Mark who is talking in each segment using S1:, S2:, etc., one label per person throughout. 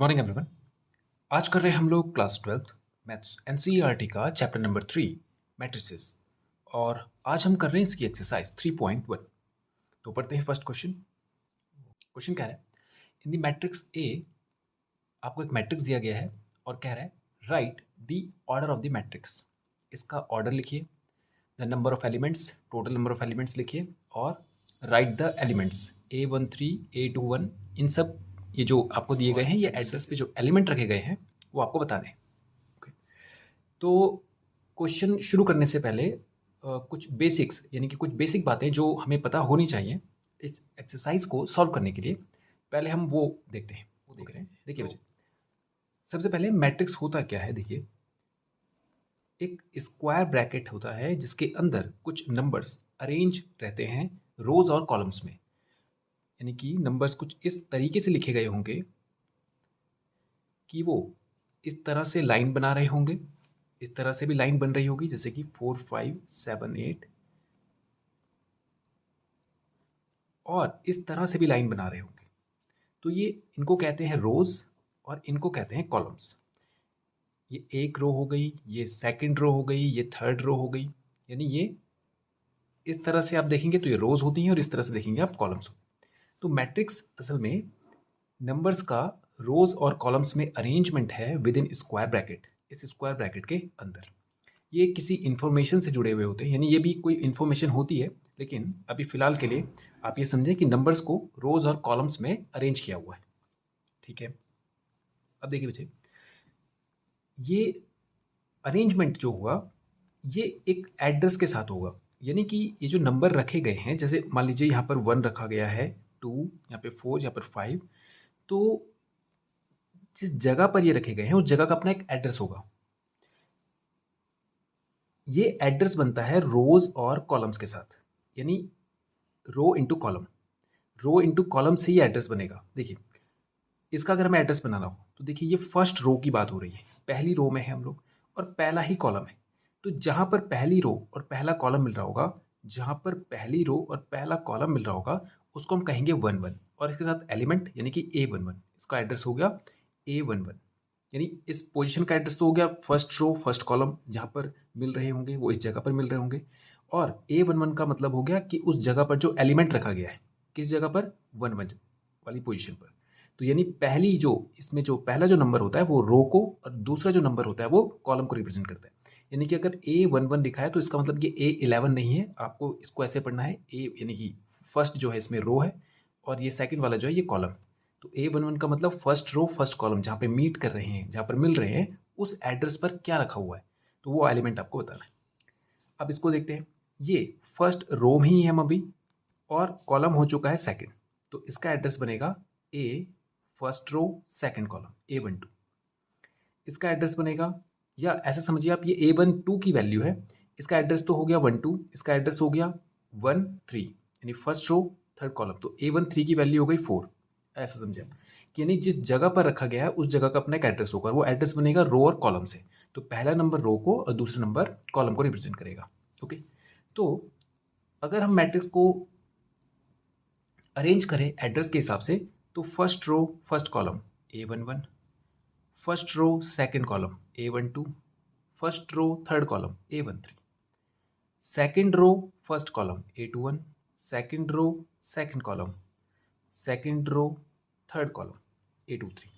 S1: Morning everyone. आज कर रहे हैं हम लोग क्लास 12th मैथ्स एनसीईआरटी का चैप्टर नंबर 3 मैट्रिसेस, और आज हम कर रहे हैं इसकी एक्सरसाइज 3.1। तो पढ़ते हैं फर्स्ट क्वेश्चन। क्वेश्चन कह रहा है इन द मैट्रिक्स ए, आपको एक मैट्रिक्स दिया गया है और कह रहा है right the order of the matrix. इसका ऑर्डर लिखिए, the number of elements, total number of elements लिखिए, और right the elements A13 A21, इन सब ये जो आपको दिए गए हैं ये एड्रेस पे जो एलिमेंट रखे गए हैं वो आपको बता दें। ओके, तो क्वेश्चन शुरू करने से पहले कुछ बेसिक्स यानी कि कुछ बेसिक बातें जो हमें पता होनी चाहिए इस एक्सरसाइज को सॉल्व करने के लिए, पहले हम वो देखते हैं। वो देख रहे हैं, देखिए बच्चे, सबसे पहले मैट्रिक्स होता क्या है। देखिए, एक स्क्वायर ब्रैकेट होता है जिसके अंदर कुछ नंबर्स अरेंज रहते हैं रोज और कॉलम्स में, यानी कि नंबर्स कुछ इस तरीके से लिखे गए होंगे कि वो इस तरह से लाइन बना रहे होंगे, इस तरह से भी लाइन बन रही होगी, जैसे कि 4 5 7 8, और इस तरह से भी लाइन बना रहे होंगे। तो ये इनको कहते हैं रोज और इनको कहते हैं कॉलम्स। ये एक रो हो गई, ये सेकंड रो हो गई, ये थर्ड रो हो गई, यानी ये इस तरह से आप देखेंगे तो ये रोज होती हैं और इस तरह से देखेंगे आप कॉलम्स होती हैं। तो मैट्रिक्स असल में नंबर्स का रोज और कॉलम्स में अरेंजमेंट है विद इन स्क्वायर ब्रैकेट, इस स्क्वायर ब्रैकेट के अंदर। ये किसी इन्फॉर्मेशन से जुड़े हुए होते हैं, यानी ये भी कोई इन्फॉर्मेशन होती है, लेकिन अभी फिलहाल के लिए आप ये समझें कि नंबर्स को रोज और कॉलम्स में अरेंज किया हुआ है। ठीक है, अब देखिए बच्चे, ये अरेंजमेंट जो हुआ ये एक एड्रेस के साथ होगा, यानी कि ये जो नंबर रखे गए हैं, जैसे मान लीजिए यहाँ पर 1 रखा गया है, 2, यहाँ पे 4, यहाँ पर 5, तो जिस जगह पर ये रखे गए हैं उस जगह का अपना एक एड्रेस होगा। ये एड्रेस बनता है रोज और कॉलम्स के साथ, यानी rho into column, rho into column से ही एड्रेस बनेगा। देखिए, इसका अगर हमें एड्रेस बनाना हो तो देखिए, ये फर्स्ट रो की बात हो रही है, पहली रो में है हम लोग और पहला ही कॉलम है। तो जहां पर पहली रो और पहला कॉलम मिल रहा होगा, जहां पर पहली रो और पहला कॉलम मिल रहा होगा, उसको हम कहेंगे 1 1, और इसके साथ एलिमेंट यानी कि A11, इसका एड्रेस हो गया A11। यानी इस पोजीशन का एड्रेस तो हो गया फर्स्ट रो फर्स्ट कॉलम, जहां पर मिल रहे होंगे वो इस जगह पर मिल रहे होंगे, और A11 का मतलब हो गया कि उस जगह पर जो एलिमेंट रखा गया है, किस जगह पर, 1 1 वाली पोजीशन पर। तो यानी पहली जो इसमें जो पहला जो नंबर होता है वो रो को, और दूसरा जो नंबर होता है वो कॉलम को रिप्रेजेंट करता है। यानी कि अगर A11 लिखा है तो इसका मतलब कि A11 नहीं है, आपको इसको ऐसे पढ़ना है, ए यानी कि फर्स्ट जो है इसमें रो है और ये सेकंड वाला जो है ये कॉलम। तो A11 का मतलब फर्स्ट रो फर्स्ट कॉलम, जहाँ पे मीट कर रहे हैं, जहाँ पर मिल रहे हैं, उस एड्रेस पर क्या रखा हुआ है, तो वो एलिमेंट आपको बताना है। अब इसको देखते हैं, ये फर्स्ट रो में ही है हम अभी, और कॉलम हो चुका है सेकंड, तो इसका एड्रेस बनेगा A first row second column A12। इसका एड्रेस बनेगा, या ऐसा समझिए आप, ये A12 की वैल्यू है, इसका एड्रेस तो हो गया 1 2, इसका एड्रेस हो गया 1 3, यानी फर्स्ट रो थर्ड कॉलम, तो A13 की वैल्यू हो गई 4। ऐसा समझे आप कि यानी जिस जगह पर रखा गया है उस जगह का अपना एक एड्रेस होगा, वो एड्रेस बनेगा रो और कॉलम से। तो पहला नंबर रो को और दूसरा नंबर कॉलम को रिप्रेजेंट करेगा। ओके, तो अगर हम मैट्रिक्स को अरेंज करें एड्रेस के हिसाब से, तो first row first column A11, first row second column A12, first row third column A13, second row first column A21, second row second column, second row third column A23।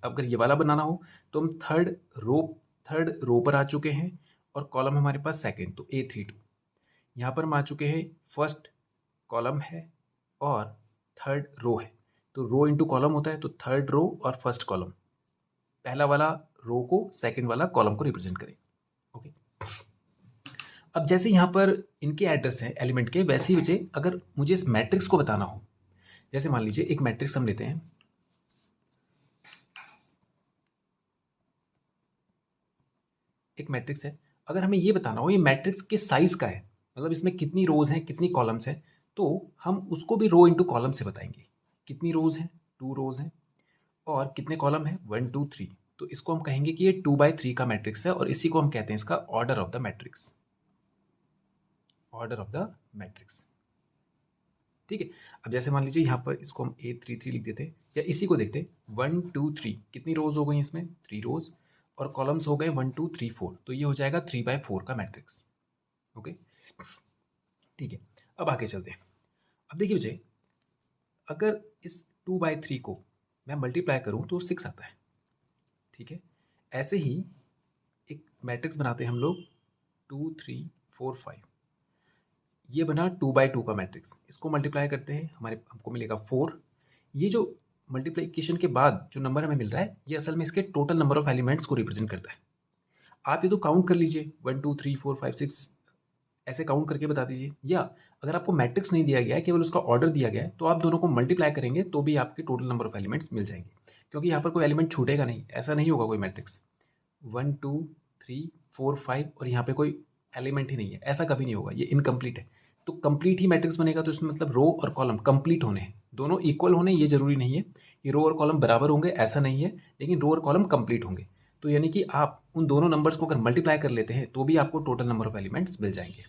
S1: अब अगर ये वाला बनाना हो तो हम थर्ड रो पर आ चुके हैं और कॉलम हमारे पास सेकंड, तो A32। यहाँ पर हम आ चुके हैं, फर्स्ट कॉलम है और थर्ड रो है, तो रो इंटू कॉलम होता है, तो थर्ड रो और फर्स्ट कॉलम, पहला वाला रो को सेकंड वाला कॉलम को रिप्रेजेंट करें। ओके, अब जैसे यहाँ पर इनके एड्रेस हैं एलिमेंट के, वैसे ही बच्चे अगर मुझे इस मैट्रिक्स को बताना हो, जैसे मान लीजिए एक मैट्रिक्स हम लेते हैं, एक मैट्रिक्स है, अगर हमें ये बताना हो ये मैट्रिक्स किस साइज का है, मतलब इसमें कितनी रोज हैं कितनी कॉलम्स हैं, तो हम उसको भी रो इंटू कॉलम से बताएंगे। कितनी रोज हैं, 2 रोज हैं, और कितने कॉलम हैं, 1 2 3, तो इसको हम कहेंगे कि ये 2/3 का मैट्रिक्स है, और इसी को हम कहते हैं इसका order of the matrix, order of the matrix. ठीक है। अब जैसे मान लीजिए यहाँ पर इसको हम A33 लिख देते, या इसी को देखते 1 2 3, कितनी रोज हो गई इसमें, 3 रोज, और कॉलम्स हो गए 1 2 3 4, तो ये हो जाएगा 3/4 का मैट्रिक्स। ओके, ठीक है। अब आगे चलते हैं। अब देखिए मुझे, अगर इस 2/3 को मैं मल्टीप्लाई करूँ तो 6 आता है, ठीक है। ऐसे ही एक मैट्रिक्स बनाते हैं हम लोग 2 3 4 5, ये बना 2/2 का मैट्रिक्स, इसको मल्टीप्लाई करते हैं हमको मिलेगा 4। ये जो मल्टीप्लिकेशन के बाद जो नंबर हमें मिल रहा है, ये असल में इसके टोटल नंबर ऑफ एलिमेंट्स को रिप्रेजेंट करता है। आप ये तो काउंट कर लीजिए, 1 2 3 4 5 6 ऐसे काउंट करके बता दीजिए, या अगर आपको मैट्रिक्स नहीं दिया गया है, केवल उसका ऑर्डर दिया गया है, तो आप दोनों को मल्टीप्लाई करेंगे तो भी आपके टोटल नंबर ऑफ एलिमेंट्स मिल जाएंगे, क्योंकि यहाँ पर कोई एलिमेंट छूटेगा नहीं, ऐसा नहीं होगा कोई मैट्रिक्स 1 2 3 4 5 और यहाँ पे कोई एलिमेंट ही नहीं है, ऐसा कभी नहीं होगा, ये इनकम्प्लीट है। तो कंप्लीट ही मैट्रिक्स बनेगा, तो इसमें मतलब रो और कॉलम कंप्लीट होने हैं, दोनों इक्वल होने, ये जरूरी नहीं है कि रो और कॉलम बराबर होंगे, ऐसा नहीं है, लेकिन रो और कॉलम कंप्लीट होंगे। तो यानी कि आप उन दोनों नंबर्स को अगर मल्टीप्लाई कर लेते हैं तो भी आपको टोटल नंबर ऑफ एलिमेंट्स मिल जाएंगे,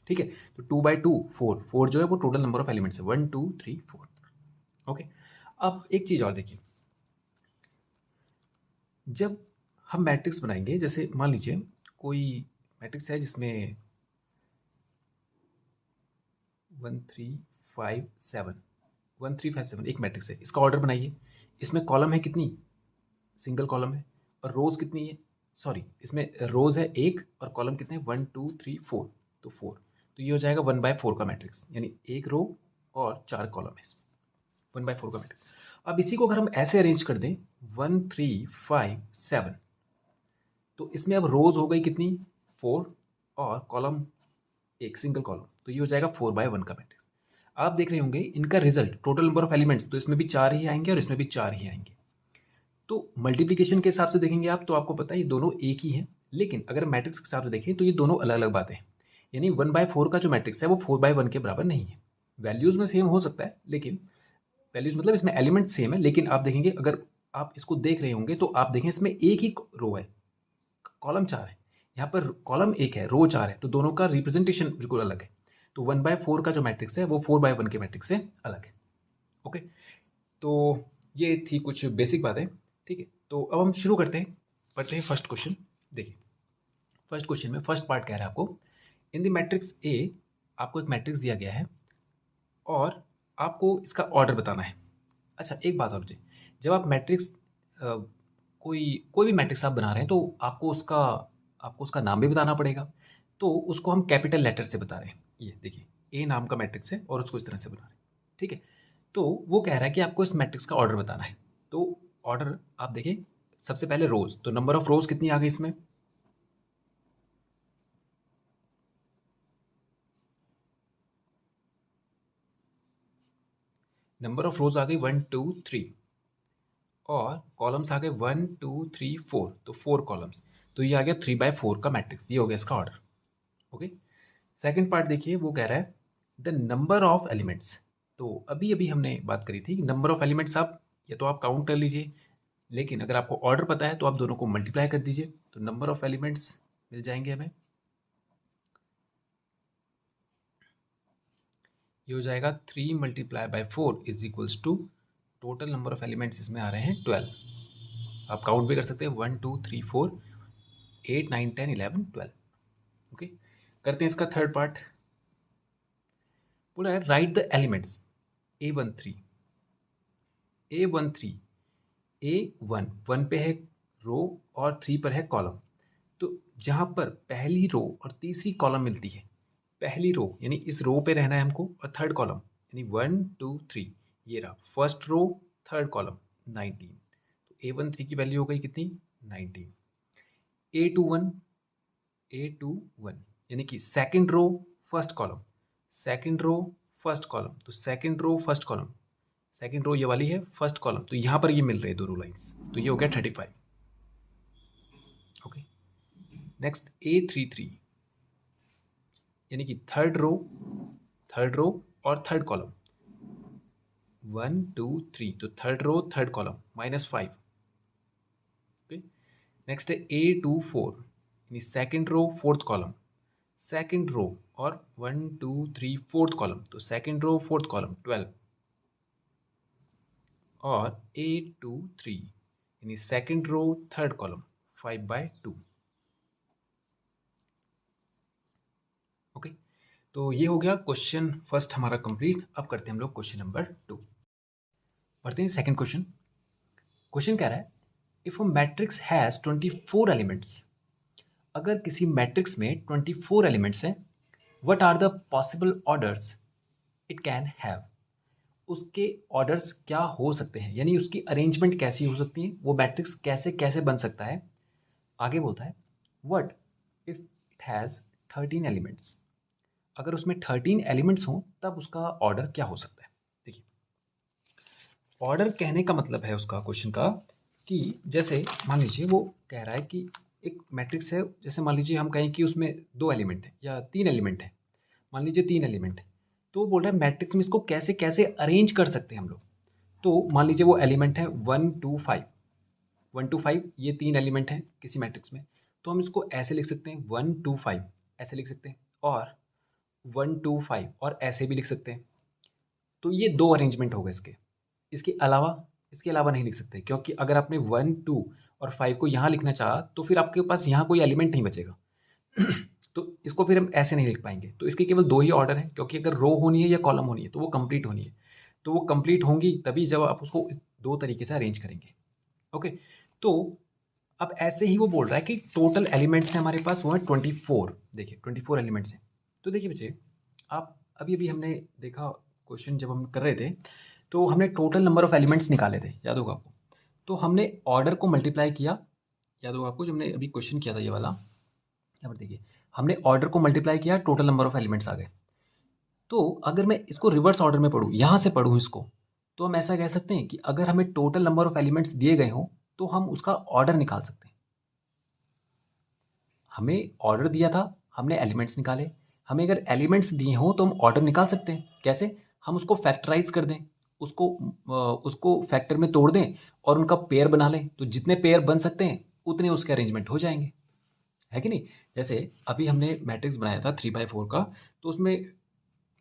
S1: ठीक है। तो 2/2 4 4 जो है वो टोटल नंबर ऑफ एलिमेंट्स है, 1 2 3 4। ओके, अब एक चीज और देखिए, जब हम मैट्रिक्स बनाएंगे, जैसे मान लीजिए कोई मैट्रिक्स है जिसमें 1 3 5 7 1 3 5 7 एक मैट्रिक्स है, इसका ऑर्डर बनाइए। इसमें कॉलम है कितनी, सिंगल कॉलम है, और रोज कितनी है, सॉरी इसमें रोज है एक, और कॉलम कितने 1 2 3 4, तो 4, तो ये हो जाएगा 1/4 का मैट्रिक्स, यानी एक रो और 4 कॉलम है इसमें, 1/4 का मैट्रिक्स। अब इसी को अगर हम ऐसे अरेंज कर दें 1 3 5 7, तो इसमें अब रोज हो गई कितनी 4, और कॉलम एक सिंगल कॉलम, तो ये हो जाएगा 4/1 का मैट्रिक्स। आप देख रहे होंगे इनका result total number of elements, तो इसमें भी 4 ही आएंगे और इसमें भी 4 ही आएंगे। तो मल्टीप्लिकेशन के हिसाब से देखेंगे आप, तो आपको पता है ये दोनों एक ही हैं, लेकिन अगर मैट्रिक्स के हिसाब से देखें तो ये दोनों अलग अलग बातें हैं। यानी 1/4 का जो मैट्रिक्स है वो 4/1 के बराबर नहीं है। वैल्यूज में सेम हो सकता है, लेकिन वैल्यूज मतलब इसमें एलिमेंट सेम है, लेकिन आप देखेंगे अगर आप इसको देख रहे होंगे तो आप देखें इसमें एक ही रो है, कॉलम 4 है, यहाँ पर कॉलम एक है, रो 4 है, तो दोनों का रिप्रेजेंटेशन बिल्कुल अलग है। तो 1/4 का जो मैट्रिक्स है वो 4/1 के मैट्रिक्स से अलग है। ओके, तो ये थी कुछ बेसिक बातें, ठीक है। तो अब हम शुरू करते हैं, पढ़ते हैं फर्स्ट क्वेश्चन। देखिए फर्स्ट क्वेश्चन में फर्स्ट पार्ट कह रहा है आपको, इन द मैट्रिक्स ए, आपको एक मैट्रिक्स दिया गया है और आपको इसका ऑर्डर बताना है। अच्छा एक बात और मुझे, जब आप मैट्रिक्स कोई कोई भी मैट्रिक्स आप बना रहे हैं तो आपको उसका नाम भी बताना पड़ेगा, तो उसको हम कैपिटल लेटर से बता रहे हैं। ये देखिए ए नाम का मैट्रिक्स है और उसको इस तरह से बना रहे हैं, ठीक है। तो वो कह रहा है कि आपको इस मैट्रिक्स का ऑर्डर बताना है। तो ऑर्डर आप देखिए, सबसे पहले रोज, तो नंबर ऑफ रोज कितनी आ गई इसमें, नंबर ऑफ रोज आ गई 1 2 3, और कॉलम्स आ गए 1 2 3 4, तो 4 कॉलम्स, तो ये आ गया 3/4 का मैट्रिक्स, ये हो गया इसका ऑर्डर। ओके, सेकंड पार्ट देखिए, वो कह रहा है द नंबर ऑफ एलिमेंट्स। तो अभी अभी हमने बात करी थी नंबर ऑफ एलिमेंट्स, आप या तो आप काउंट कर लीजिए, लेकिन अगर आपको ऑर्डर पता है तो आप दोनों को मल्टीप्लाई कर दीजिए, तो नंबर ऑफ एलिमेंट्स मिल जाएंगे हमें। ये हो जाएगा 3 × 4 = टोटल नंबर ऑफ एलिमेंट्स इसमें आ रहे हैं 12। आप काउंट भी कर सकते हैं 1 2 3 4 8 9 10 11 12। ओके, करते हैं इसका थर्ड पार्ट। बोला है right the elements A13 A13 A1 1 पे है रो और 3 पर है कॉलम। तो जहाँ पर पहली रो और तीसरी कॉलम मिलती है, पहली रो यानी इस रो पे रहना है हमको, और थर्ड कॉलम यानी 1 2 3, ये रहा फर्स्ट रो, थर्ड कॉलम 19, तो A13 की वैल्यू हो गई कितनी 19। A21 यानी कि second row first column, second row first column, तो second row first column, second row ये वाली है फर्स्ट कॉलम, तो यहाँ पर ये मिल रहे हैं दोनों लाइंस, तो ये हो गया 35। ओके, नेक्स्ट A33 यानी कि थर्ड रो और थर्ड कॉलम 1 2 3, तो third row third column -5। Okay, next है A24 यानी second row fourth column, second row और 1 2 3 फोर्थ कॉलम, तो सेकंड रो फोर्थ कॉलम 12 और 8 2 3 यानी second row third column 5/2। Okay, तो ये हो गया क्वेश्चन फर्स्ट हमारा कंप्लीट। अब करते हैं हम लोग क्वेश्चन नंबर 2। पढ़ते हैं सेकंड क्वेश्चन। क्वेश्चन कह रहा है if a matrix has 24 elements, अगर किसी मैट्रिक्स में 24 एलिमेंट्स हैं, what are the possible orders it can have, उसके ऑर्डर्स क्या हो सकते हैं, यानी उसकी अरेंजमेंट कैसी हो सकती है, वो मैट्रिक्स कैसे कैसे बन सकता है। आगे बोलता है what if it has 13 elements, अगर उसमें 13 एलिमेंट्स हों तब उसका ऑर्डर क्या हो सकता है। देखिए, ऑर्डर कहने का मतलब है उसका क्वेश्चन का कि जैसे मान लीजिए वो कह रहा है कि एक मैट्रिक्स है, जैसे मान लीजिए हम कहें कि उसमें 2 एलिमेंट है या 3 एलिमेंट है, मान लीजिए 3 एलिमेंट है, तो वो बोल रहा है मैट्रिक्स में इसको कैसे कैसे अरेंज कर सकते हैं हम लोग। तो मान लीजिए वो एलिमेंट है 1 2 5, 1 2 5 ये 3 एलिमेंट हैं किसी मैट्रिक्स में, तो हम इसको ऐसे लिख सकते हैं 1 2 5 ऐसे लिख सकते हैं, और 1 2 5 और ऐसे भी लिख सकते हैं। तो ये 2 अरेंजमेंट हो गए इसके। इसके अलावा नहीं लिख सकते, क्योंकि अगर आपने 1 2 और 5 को यहाँ लिखना चाहा तो फिर आपके पास यहाँ कोई एलिमेंट नहीं बचेगा। तो इसको फिर हम ऐसे नहीं लिख पाएंगे। तो इसके केवल 2 ही ऑर्डर हैं, क्योंकि अगर रो होनी है या कॉलम होनी है तो वो कंप्लीट होनी है। तो वो कंप्लीट होंगी तभी जब आप उसको 2 तरीके से अरेंज करेंगे। ओके, तो अब ऐसे ही वो बोल रहा है कि टोटल एलिमेंट्स हैं हमारे पास, वो है 24। देखिए 24 एलिमेंट्स हैं। तो देखिए बच्चे, आप अभी अभी हमने देखा क्वेश्चन जब हम कर रहे थे, तो हमने टोटल नंबर ऑफ एलिमेंट्स निकाले थे, याद होगा आपको। तो हमने ऑर्डर को मल्टीप्लाई किया, याद होगा आपको, जब हमने अभी क्वेश्चन किया था ये वाला। यहाँ पर देखिए, हमने ऑर्डर को मल्टीप्लाई किया, टोटल नंबर ऑफ एलिमेंट्स आ गए। तो अगर मैं इसको रिवर्स ऑर्डर में पढ़ूँ, यहाँ से पढ़ूँ इसको, तो हम ऐसा कह सकते हैं कि अगर हमें टोटल नंबर ऑफ एलिमेंट्स दिए गए हों तो हम उसका ऑर्डर निकाल सकते हैं। हमें ऑर्डर दिया था, हमने एलिमेंट्स निकाले। हमें अगर एलिमेंट्स दिए हों तो हम ऑर्डर निकाल सकते हैं। कैसे? हम उसको फैक्टराइज कर दें, उसको फैक्टर में तोड़ दें और उनका पेयर बना लें। तो जितने पेयर बन सकते हैं उतने उसके अरेंजमेंट हो जाएंगे, है कि नहीं। जैसे अभी हमने मैट्रिक्स बनाया था 3/4 का, तो उसमें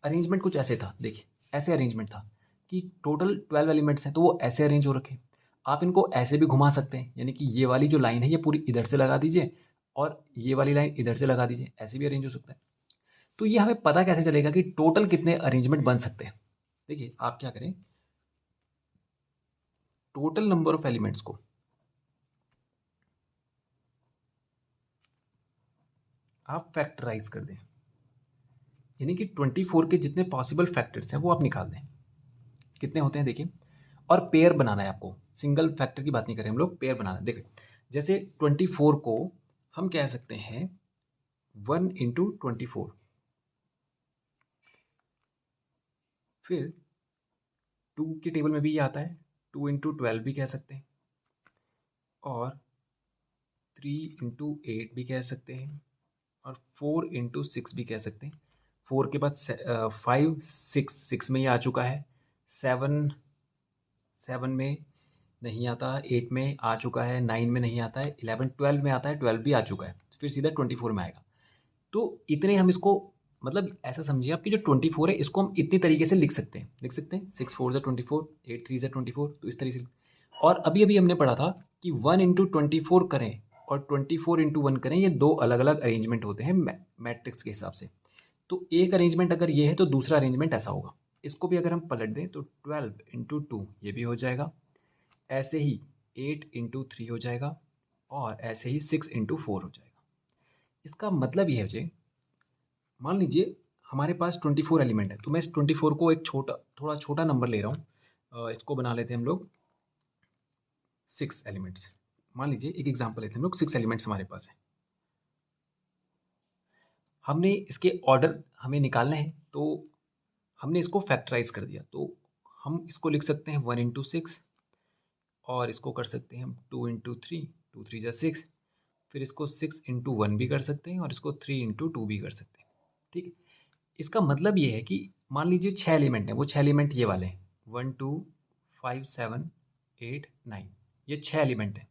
S1: अरेंजमेंट कुछ ऐसे था। देखिए, ऐसे अरेंजमेंट था कि टोटल 12 एलिमेंट्स हैं, तो वो ऐसे अरेंज हो रखे। आप इनको ऐसे भी घुमा सकते हैं, यानी कि ये वाली जो लाइन है ये पूरी इधर से लगा दीजिए और ये वाली लाइन इधर से लगा दीजिए, ऐसे भी अरेंज हो सकता है। तो ये हमें पता कैसे चलेगा कि टोटल कितने अरेंजमेंट बन सकते हैं। देखिए, आप क्या करें, टोटल नंबर ऑफ एलिमेंट्स को आप फैक्टराइज कर दें, यानी कि 24 के जितने पॉसिबल फैक्टर्स हैं वो आप निकाल दें। कितने होते हैं देखिए, और पेयर बनाना है आपको, सिंगल फैक्टर की बात नहीं करें हम लोग, पेयर बनाना है। देखिए, जैसे 24 को हम कह सकते हैं 1 इंटू 24, फिर 2 की टेबल में भी ये आता है, 2 इंटू 12 भी कह सकते हैं, और 3 इंटू 8 भी कह सकते हैं, और 4 इंटू 6 भी कह सकते हैं। 4 के बाद 5 6 में ही आ चुका है, 7 7 में नहीं आता, 8 में आ चुका है, 9 में नहीं आता है, 11 12 में आता है, 12 भी आ चुका है, फिर सीधा 24 में आएगा। तो इतने हम इसको, मतलब ऐसा समझिए आप कि जो 24 है इसको हम इतनी तरीके से लिख सकते हैं 6 4 24, 8 3 24, तो इस तरीके से। और अभी अभी हमने पढ़ा था कि 1 इंटू 24 करें और 24 इंटू 1 करें, ये 2 अलग अलग अरेंजमेंट होते हैं मैट्रिक्स के हिसाब से। तो एक अरेंजमेंट अगर ये है तो दूसरा अरेंजमेंट ऐसा होगा। इसको भी अगर हम पलट दें तो 12 इंटू 2 ये भी हो जाएगा, ऐसे ही 8 इंटू 3 हो जाएगा, और ऐसे ही 6 इंटू 4 हो जाएगा। इसका मतलब ये है जी, मान लीजिए हमारे पास 24 एलिमेंट है, तो मैं इस 24 को एक थोड़ा छोटा नंबर ले रहा हूँ। इसको बना लेते हैं हम लोग 6 एलिमेंट्स। मान लीजिए एक एग्जांपल लेते हैं हम लोग, 6 एलिमेंट्स हमारे पास है। हमने इसके ऑर्डर हमें निकालने हैं, तो हमने इसको फैक्टराइज कर दिया। तो हम इसको लिख सकते हैं 1 इंटू 6, और इसको कर सकते हैं हम 2 इंटू 3, 2 3 जा 6, फिर इसको 6 इंटू 1 भी कर सकते हैं, और इसको 3 इंटू 2 भी कर सकते हैं। ठीक है, इसका मतलब ये है कि मान लीजिए 6 एलिमेंट हैं, वो 6 एलिमेंट ये वाले हैं, 1 2 5 7 8 9, ये 6 एलिमेंट हैं।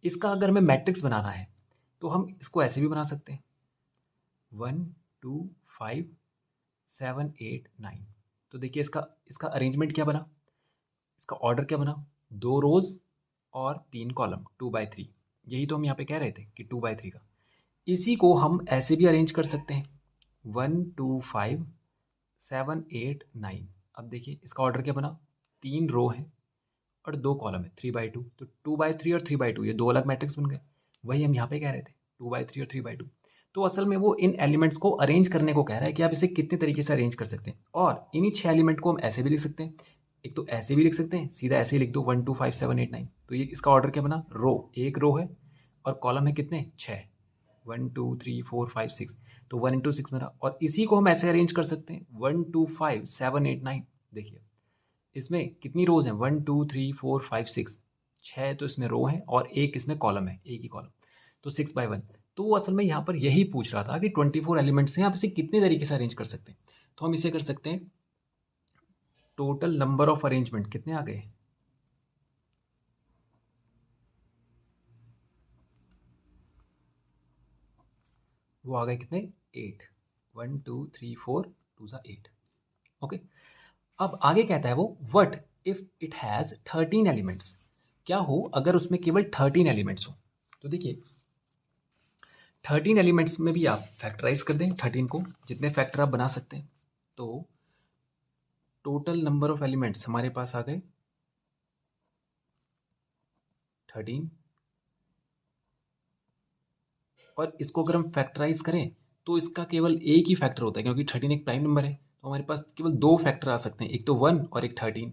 S1: इसका अगर हमें मैट्रिक्स बनाना है तो हम इसको ऐसे भी बना सकते हैं, 1 2 5 7 8 9। तो देखिए इसका अरेंजमेंट क्या बना, इसका ऑर्डर क्या बना, 2 रोज और 3 कॉलम 2/3। यही तो हम यहाँ पे कह रहे थे कि 2/3 का। इसी को हम ऐसे भी अरेंज कर सकते हैं 1 2 5 7 8 9। अब देखिए इसका ऑर्डर क्या बना, 3 रो है और 2 कॉलम है 3/2। तो 2/3 और 3/2 ये 2 अलग मैट्रिक्स बन गए। वही हम यहाँ पे कह रहे थे 2/3 और 3/2। तो असल में वो इन एलिमेंट्स को अरेंज करने को कह रहा है कि आप इसे कितने तरीके से अरेंज कर सकते हैं। और इन्हीं 6 एलिमेंट को हम ऐसे भी लिख सकते हैं, एक तो ऐसे भी लिख सकते हैं, सीधा ऐसे ही लिख दो 1 2 5 7 8 9। तो ये इसका ऑर्डर क्या बना, रो, एक रो है और कॉलम है कितने, 6, 1 2 3 4 5 6। तो 1 इंटू 6 बना। और इसी को हम ऐसे अरेंज कर सकते हैं 1 2 5 7 8 9। देखिए इसमें कितनी रोज हैं, 1 2 3 4 5 6, 6 तो इसमें रो है और एक इसमें कॉलम है, एक ही कॉलम, तो 6/1। तो वो असल में यहाँ पर यही पूछ रहा था कि 24 एलिमेंट्स हैं, आप इसे कितने तरीके से अरेंज कर सकते हैं। तो हम इसे कर सकते हैं, टोटल नंबर ऑफ अरेंजमेंट कितने आ गए, वो आ गए कितने, 8। 1 2 3 4 2 सा 8। ओके, अब आगे कहता है वो what if it has 13 elements. क्या हो अगर उसमें केवल 13 एलिमेंट्स हो। तो देखिए 13 एलिमेंट्स में भी आप फैक्टराइज कर दें 13 को, जितने फैक्टर आप बना सकते हैं। तो टोटल नंबर ऑफ एलिमेंट्स हमारे पास आ गए 13। और इसको अगर हम फैक्टराइज करें तो इसका केवल एक ही फैक्टर होता है, क्योंकि 13 एक प्राइम नंबर है। तो हमारे पास केवल 2 फैक्टर आ सकते हैं, एक तो 1 और एक 13।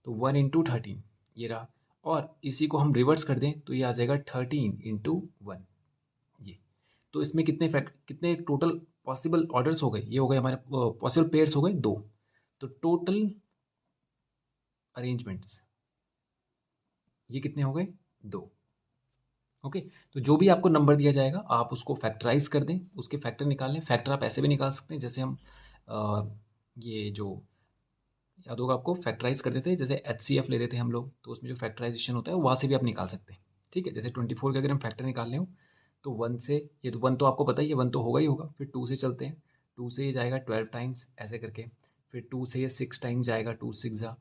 S1: तो 1 इंटू 13 ये रहा। और इसी को हम रिवर्स कर दें तो ये आ जाएगा 13 इंटू 1 ये। तो इसमें कितने टोटल पॉसिबल ऑर्डर्स हो गए, ये हो गए हमारे पॉसिबल पेयर्स हो गए 2। तो टोटल अरेंजमेंट्स ये कितने हो गए, 2। ओके, तो जो भी आपको नंबर दिया जाएगा आप उसको फैक्टराइज कर दें, उसके फैक्टर निकाल लें। फैक्टर आप ऐसे भी निकाल सकते हैं जैसे हम ये जो याद होगा आपको फैक्टराइज कर देते हैं, जैसे HCF ले लेते हैं हम लोग, तो उसमें जो फैक्टराइजेशन होता है वहाँ से भी आप निकाल सकते हैं। ठीक है, जैसे 24 के अगर हम फैक्टर निकालने हो तो 1 से, ये तो 1 तो आपको पता ही है, 1 तो होगा ही होगा। फिर 2 से चलते हैं, 2 से ये जाएगा 12 टाइम्स ऐसे करके। फिर 2 से ये 6 टाइम्स जाएगा, 2 6 जा,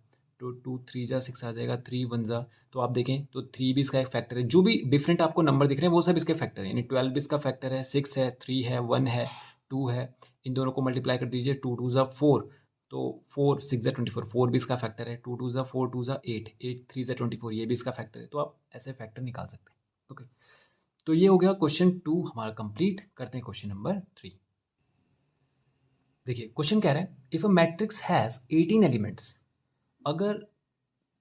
S1: तो 2 3 जा 6 आ जाएगा, 3 1 जा। तो आप देखें तो 3 भी इसका एक फैक्टर है। जो भी डिफरेंट आपको नंबर दिख रहे हैं वो सब इसके फैक्टर है, यानी 12 भी इसका फैक्टर है, 6 है, 3 है, 1 है, 2 है। इन दोनों को मल्टीप्लाई कर दीजिए, 2 2 जा 4, तो 4 6 जा 24, 4 भी इसका फैक्टर है, 2 2 जा 4 2 जा 8, 8 3 जा 24, ये भी इसका फैक्टर है। तो आप ऐसे फैक्टर निकाल सकते हैं। ओके, तो ये हो गया क्वेश्चन 2 हमारा कंप्लीट। करते हैं क्वेश्चन नंबर 3। देखिए क्वेश्चन कह रहा है if a matrix has 18 elements. अगर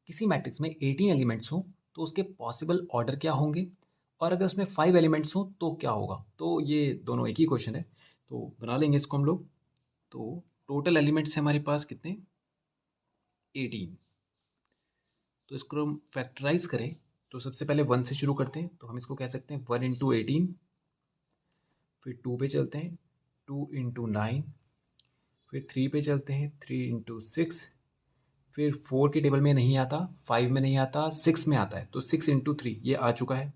S1: किसी मैट्रिक्स में 18 एलिमेंट्स हो तो उसके पॉसिबल ऑर्डर क्या होंगे, और अगर उसमें 5 एलिमेंट्स हो तो क्या होगा। तो ये दोनों एक ही क्वेश्चन है, तो बना लेंगे इसको हम लोग। तो टोटल एलिमेंट्स है हमारे पास कितने, 18। तो इसको हम फैक्टराइज करें तो सबसे पहले 1 से शुरू करते हैं, तो हम इसको कह सकते हैं 1 इंटू 18। फिर 2 पे चलते हैं, 2 इंटू 9। फिर 3 पे चलते हैं, 3 इंटू 6। फिर 4 की टेबल में नहीं आता, 5 में नहीं आता, 6 में आता है, तो 6 इंटू 3 ये आ चुका है।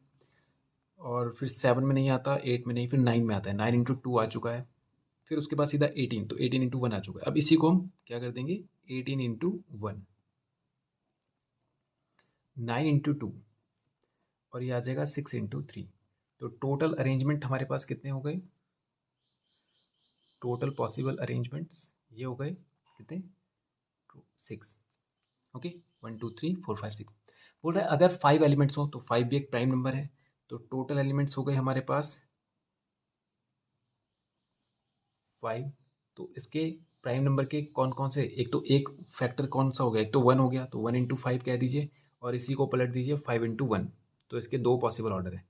S1: और फिर 7 में नहीं आता, 8 में नहीं, फिर 9 में आता है, 9 इंटू 2 आ चुका है। फिर उसके बाद सीधा 18, तो 18 इंटू 1 आ चुका है। अब इसी को हम क्या कर देंगे, 18 इंटू 1, 9 इंटू 2, और ये आ जाएगा 6 इंटू 3। तो टोटल अरेंजमेंट हमारे पास कितने हो गए, टोटल पॉसिबल अरेंजमेंट्स ये हो गए कितने, 6। ओके, 1 2 3 4 5 6। बोल रहा है अगर 5 एलिमेंट्स हो तो 5 भी एक प्राइम नंबर है। तो टोटल एलिमेंट्स हो गए हमारे पास 5। तो इसके प्राइम नंबर के कौन कौन से, एक तो एक फैक्टर कौन सा हो गया, एक तो 1 हो गया, तो 1 इंटू 5 कह दीजिए, और इसी को पलट दीजिए 5 इंटू 1। तो इसके 2 पॉसिबल ऑर्डर है,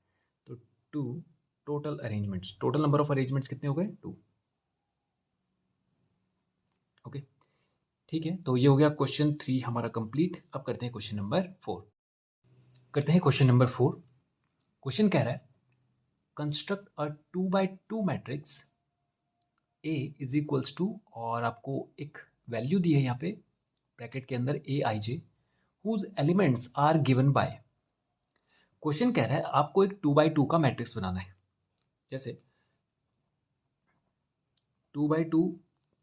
S1: तो 2। Total arrangements, total number of arrangements कितने हो गए, 2। ओके, ठीक है, तो ये हो गया क्वेश्चन 3 हमारा कंप्लीट। अब करते हैं क्वेश्चन नंबर 4। करते हैं क्वेश्चन नंबर 4। क्वेश्चन कह रहा है construct a 2x2 matrix A is equals to, और आपको एक वैल्यू दी है यहाँ पे ब्रैकेट के अंदर AIJ, whose elements are given by. Question कह रहा है आपको एक 2x2 का मैट्रिक्स बनाना है। जैसे 2/2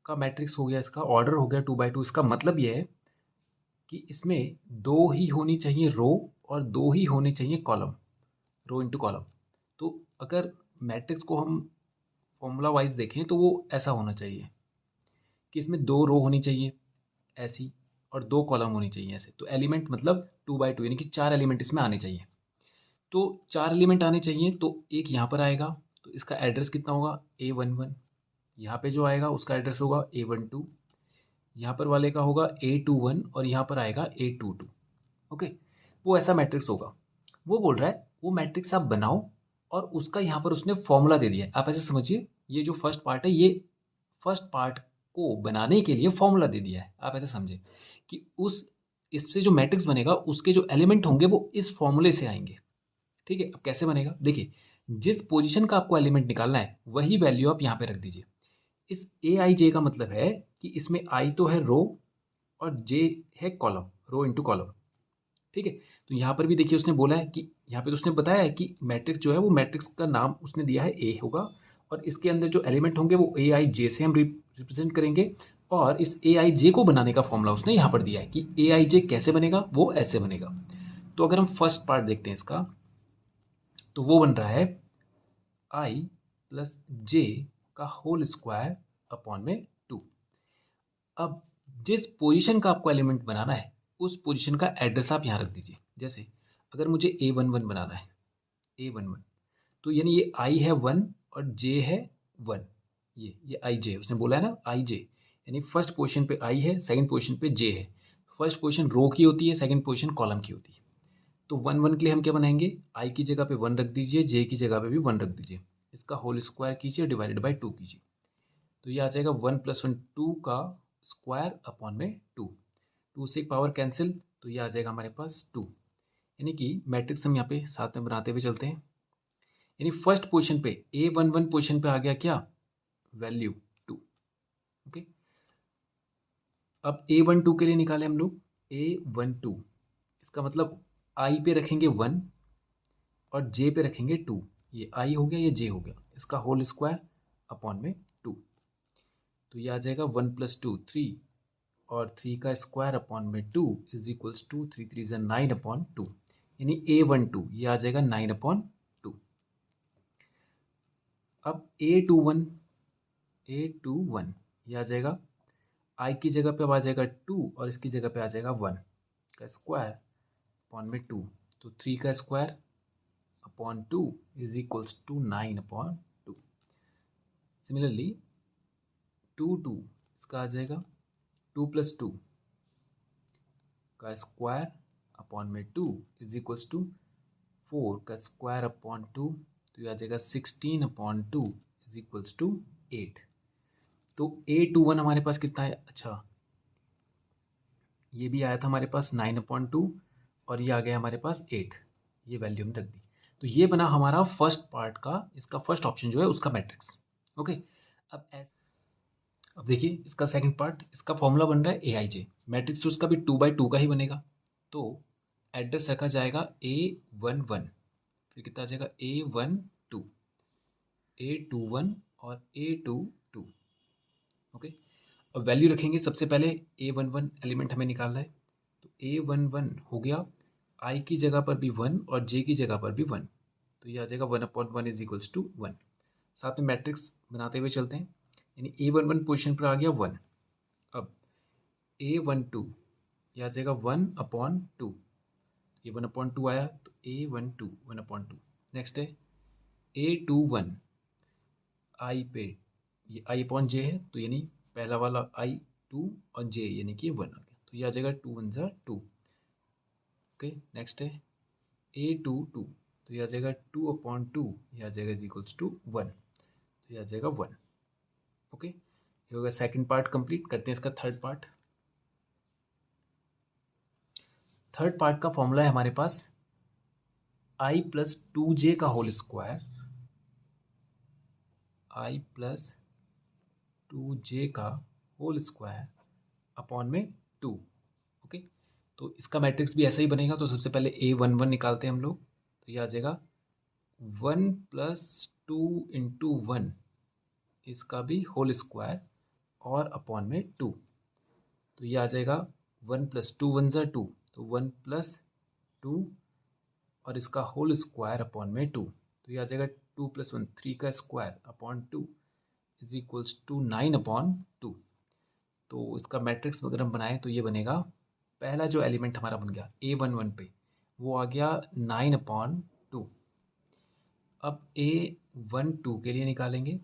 S1: का मैट्रिक्स हो गया, इसका ऑर्डर हो गया 2/2। इसका मतलब ये है कि इसमें 2 ही होनी चाहिए रो और 2 ही होने चाहिए कॉलम, रो इंटू कॉलम। तो अगर मैट्रिक्स को हम फॉर्मूला वाइज देखें तो वो ऐसा होना चाहिए कि इसमें 2 रो होनी चाहिए ऐसी और 2 कॉलम होनी चाहिए ऐसे। तो एलिमेंट मतलब 2/2 यानी कि 4 एलिमेंट इसमें आने चाहिए। तो 4 एलिमेंट आने चाहिए, तो एक यहाँ पर आएगा, तो इसका एड्रेस कितना होगा A11। यहाँ पे जो आएगा उसका एड्रेस होगा A12। यहाँ पर वाले का होगा A21 और यहाँ पर आएगा A22। ओके, वो ऐसा मैट्रिक्स होगा। वो बोल रहा है वो मैट्रिक्स आप बनाओ और उसका यहाँ पर उसने फॉर्मूला दे दिया है। आप ऐसे समझिए, ये जो फर्स्ट पार्ट है ये फर्स्ट पार्ट को बनाने के लिए फॉर्मूला दे दिया है। आप ऐसे समझे कि उस इससे जो मैट्रिक्स बनेगा उसके जो एलिमेंट होंगे वो इस फॉर्मूले से आएंगे। ठीक है, अब कैसे बनेगा देखिए, जिस पोजीशन का आपको एलिमेंट निकालना है वही वैल्यू आप यहाँ पे रख दीजिए। इस ए आई जे का मतलब है कि इसमें आई तो है रो और जे है कॉलम, रो इंटू कॉलम। ठीक है, तो यहाँ पर भी देखिए उसने बोला है कि यहाँ पे तो उसने बताया है कि मैट्रिक्स जो है वो मैट्रिक्स का नाम उसने दिया है ए होगा और इसके अंदर जो एलिमेंट होंगे वो ए आई जे से हम रिप्रेजेंट करेंगे। और इस ए आई जे को बनाने का फॉर्मूला उसने यहाँ पर दिया है कि ए आई जे कैसे बनेगा, वो ऐसे बनेगा। तो अगर हम फर्स्ट पार्ट देखते हैं इसका, तो वो बन रहा है आई प्लस जे का होल स्क्वायर अपॉन में 2। अब जिस पोजीशन का आपको एलिमेंट बनाना है उस पोजीशन का एड्रेस आप यहाँ रख दीजिए। जैसे अगर मुझे A11 बनाना है, A11, तो यानी ये आई है 1 और जे है 1। ये आई जे उसने बोला है ना, आई जे यानी फर्स्ट पोजीशन पे आई है, सेकंड पोजीशन पे जे है। फर्स्ट पोजीशन रो की होती है, सेकंड पोजीशन कॉलम की होती है। तो 1 1 के लिए हम क्या बनाएंगे, आई की जगह पे 1 रख दीजिए, जे की जगह पे भी 1 रख दीजिए। इसका होल स्क्वायर कीजिए, डिवाइडेड बाई 2 कीजिए। तो ये आ जाएगा 1 + 1 2 का स्क्वायर अपॉन में 2। 2 से पावर कैंसिल, तो ये आ जाएगा हमारे पास 2। यानी कि मैट्रिक्स हम यहाँ पे साथ में बनाते हुए चलते हैं। यानी फर्स्ट पोजीशन पे A11 पोजीशन पे आ गया क्या, वैल्यू 2। ओके, अब A12 के लिए निकाले हम लोग A12। इसका मतलब आई पे रखेंगे 1 और जे पे रखेंगे 2। ये आई हो गया, ये जे हो गया। इसका होल स्क्वायर अपॉन में 2। तो ये आ जाएगा 1 + 2 3 और 3 का स्क्वायर अपॉन में 2 इज इक्वल्स टू 3 3 ज़ा 9/2। यानी A12 ये आ जाएगा 9/2। अब A21 ये आ जाएगा, आई की जगह पे अब आ जाएगा 2 और इसकी जगह पे आ जाएगा 1 का स्क्वायर अपॉन में 2। तो 3 का square upon 2 is equals to 9/2। Similarly 2 इसका आ जाएगा 2 + 2 का स्क्वायर अपॉन में 2 इज इक्वल्स टू 4 का स्क्वायर अपॉन 2। तो ये आ जाएगा 16/2 इज इक्वल्स टू 8। तो A21 हमारे पास कितना है, अच्छा ये भी आया था हमारे पास 9/2 और ये आ गया हमारे पास 8। ये वैल्यू हमने रख दी। तो ये बना हमारा फर्स्ट पार्ट का, इसका फर्स्ट ऑप्शन जो है उसका मैट्रिक्स। ओके, अब देखिए इसका सेकंड पार्ट, इसका फॉर्मूला बन रहा है A I J। मैट्रिक्स तो उसका भी 2/2 का ही बनेगा। तो एड्रेस रखा जाएगा A11, फिर कितना आ जाएगा A12, A21 और A22। ओके, अब वैल्यू रखेंगे। सबसे पहले A11 एलिमेंट हमें निकालना है, तो A11 हो गया, आई की जगह पर भी 1 और जे की जगह पर भी 1। तो ये आ जाएगा 1/1 इज इक्वल्स टू 1। साथ में मैट्रिक्स बनाते हुए चलते हैं। यानी A11 पोजीशन पर आ गया 1। अब A12 ये आ जाएगा 1/2। ये 1/2 आया, तो A12 1/2। नेक्स्ट है A21, आई पे ये आई अपॉन जे है, तो यानी पहला वाला आई 2 और जे यानी कि 1 आ गया। तो ये आ जाएगा 2 1 ज़ा 2। ओके, नेक्स्ट है A22, तो ये आ जाएगा 2/2, ये आ जाएगा इज इक्वल्स टू 1। तो ये आ जाएगा 1। ओके, ये होगा सेकंड पार्ट कंप्लीट। करते हैं इसका थर्ड पार्ट। थर्ड पार्ट का फॉर्मूला है हमारे पास आई प्लस 2j का होल स्क्वायर, आई प्लस 2j का होल स्क्वायर अपॉन में 2। ओके, तो इसका मैट्रिक्स भी ऐसा ही बनेगा। तो सबसे पहले A11 निकालते हैं हम लोग, तो ये आ जाएगा 1 + 2 × 1 इसका भी होल स्क्वायर और अपॉन में 2, तो ये आ जाएगा 1 + 2 1 ज़ा 2, तो 1 + 2 और इसका होल स्क्वायर अपॉन में 2, तो ये आ जाएगा 2 + 1 3 का square upon 2 is equals to 9/2। तो इसका मैट्रिक्स अगर हम बनाएं तो ये बनेगा, पहला जो एलिमेंट हमारा बन गया A11 पे वो आ गया 9/2। अब A12 के लिए निकालेंगे,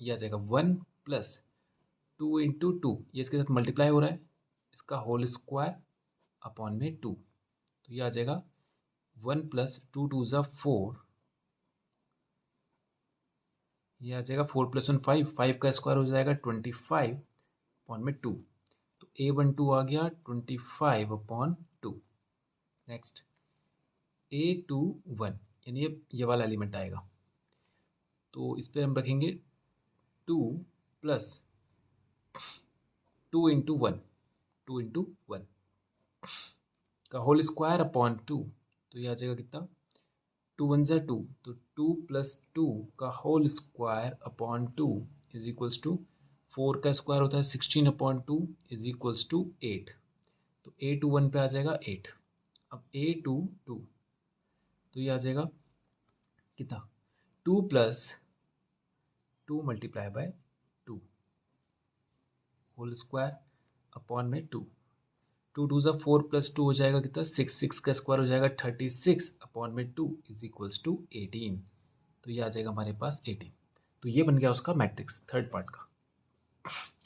S1: ये आ जाएगा 1 + 2 × 2, ये इसके साथ मल्टीप्लाई हो रहा है, इसका होल स्क्वायर अपॉन में 2, तो ये आ जाएगा 1 + 2 2 ज़ा 4, ये आ जाएगा 4 + 1 5, 5 का स्क्वायर हो जाएगा 25 अपॉन में 2, तो A12 आ गया 25/2। नेक्स्ट A21 यानी ये वाला एलिमेंट आएगा, तो इस पर हम रखेंगे 2 + 2 × 1, 2 × 1 का होल स्क्वायर अपॉन 2, तो ये आ जाएगा कितना 2 1 ज़ा 2, तो 2 + 2 का whole square upon 2 is equals to 4 का स्क्वायर होता है 16/2 इज इक्वल्स टू 8, तो A21 पे आ जाएगा 8। अब A22 तो ये आ जाएगा कितना 2 + 2 × 2 होल स्क्वायर अपॉन में 2, 2 2 ज़ा 4 + 2 हो जाएगा कितना 6, 6 का स्क्वायर हो जाएगा 36 अपॉन में 2 इज इक्वल्स टू 18, तो ये आ जाएगा हमारे पास 18। तो ये बन गया उसका मैट्रिक्स थर्ड पार्ट का।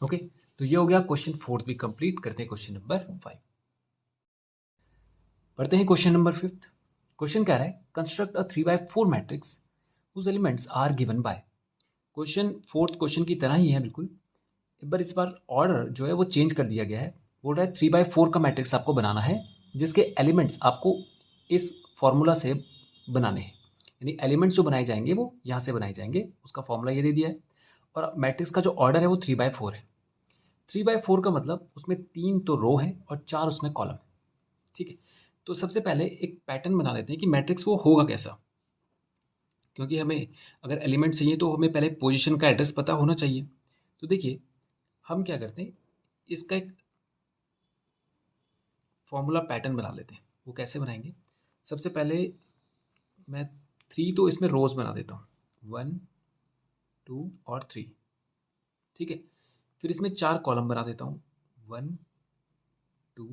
S1: ओके, तो ये हो गया क्वेश्चन 4 भी कंप्लीट। करते हैं क्वेश्चन नंबर 5, पढ़ते हैं क्वेश्चन नंबर 5। क्वेश्चन कह रहा है construct a 3/4 matrix whose elements are given by. Question fourth question की तरह ही है बिल्कुल, इस बार ऑर्डर जो है वो चेंज कर दिया गया है। बोल रहा है 3/4 का मैट्रिक्स आपको बनाना है जिसके एलिमेंट्स आपको इस फॉर्मूला से बनाने हैं, यानी एलिमेंट्स जो बनाए जाएंगे वो यहाँ से बनाए जाएंगे, उसका फॉर्मूला ये दे दिया है। और मैट्रिक्स का जो ऑर्डर है वो 3/4 है। 3/4 का मतलब उसमें 3 तो रो है और 4 उसमें कॉलम, ठीक है। तो सबसे पहले एक पैटर्न बना लेते हैं कि मैट्रिक्स वो होगा कैसा, क्योंकि हमें अगर एलिमेंट चाहिए तो हमें पहले पोजीशन का एड्रेस पता होना चाहिए। तो देखिए हम क्या करते हैं, इसका एक फॉर्मूला पैटर्न बना लेते हैं। वो कैसे बनाएंगे, सबसे पहले मैं 3 तो इसमें रोज बना देता हूँ, 1 2 और 3, ठीक है। फिर इसमें 4 कॉलम बना देता हूँ, 1 2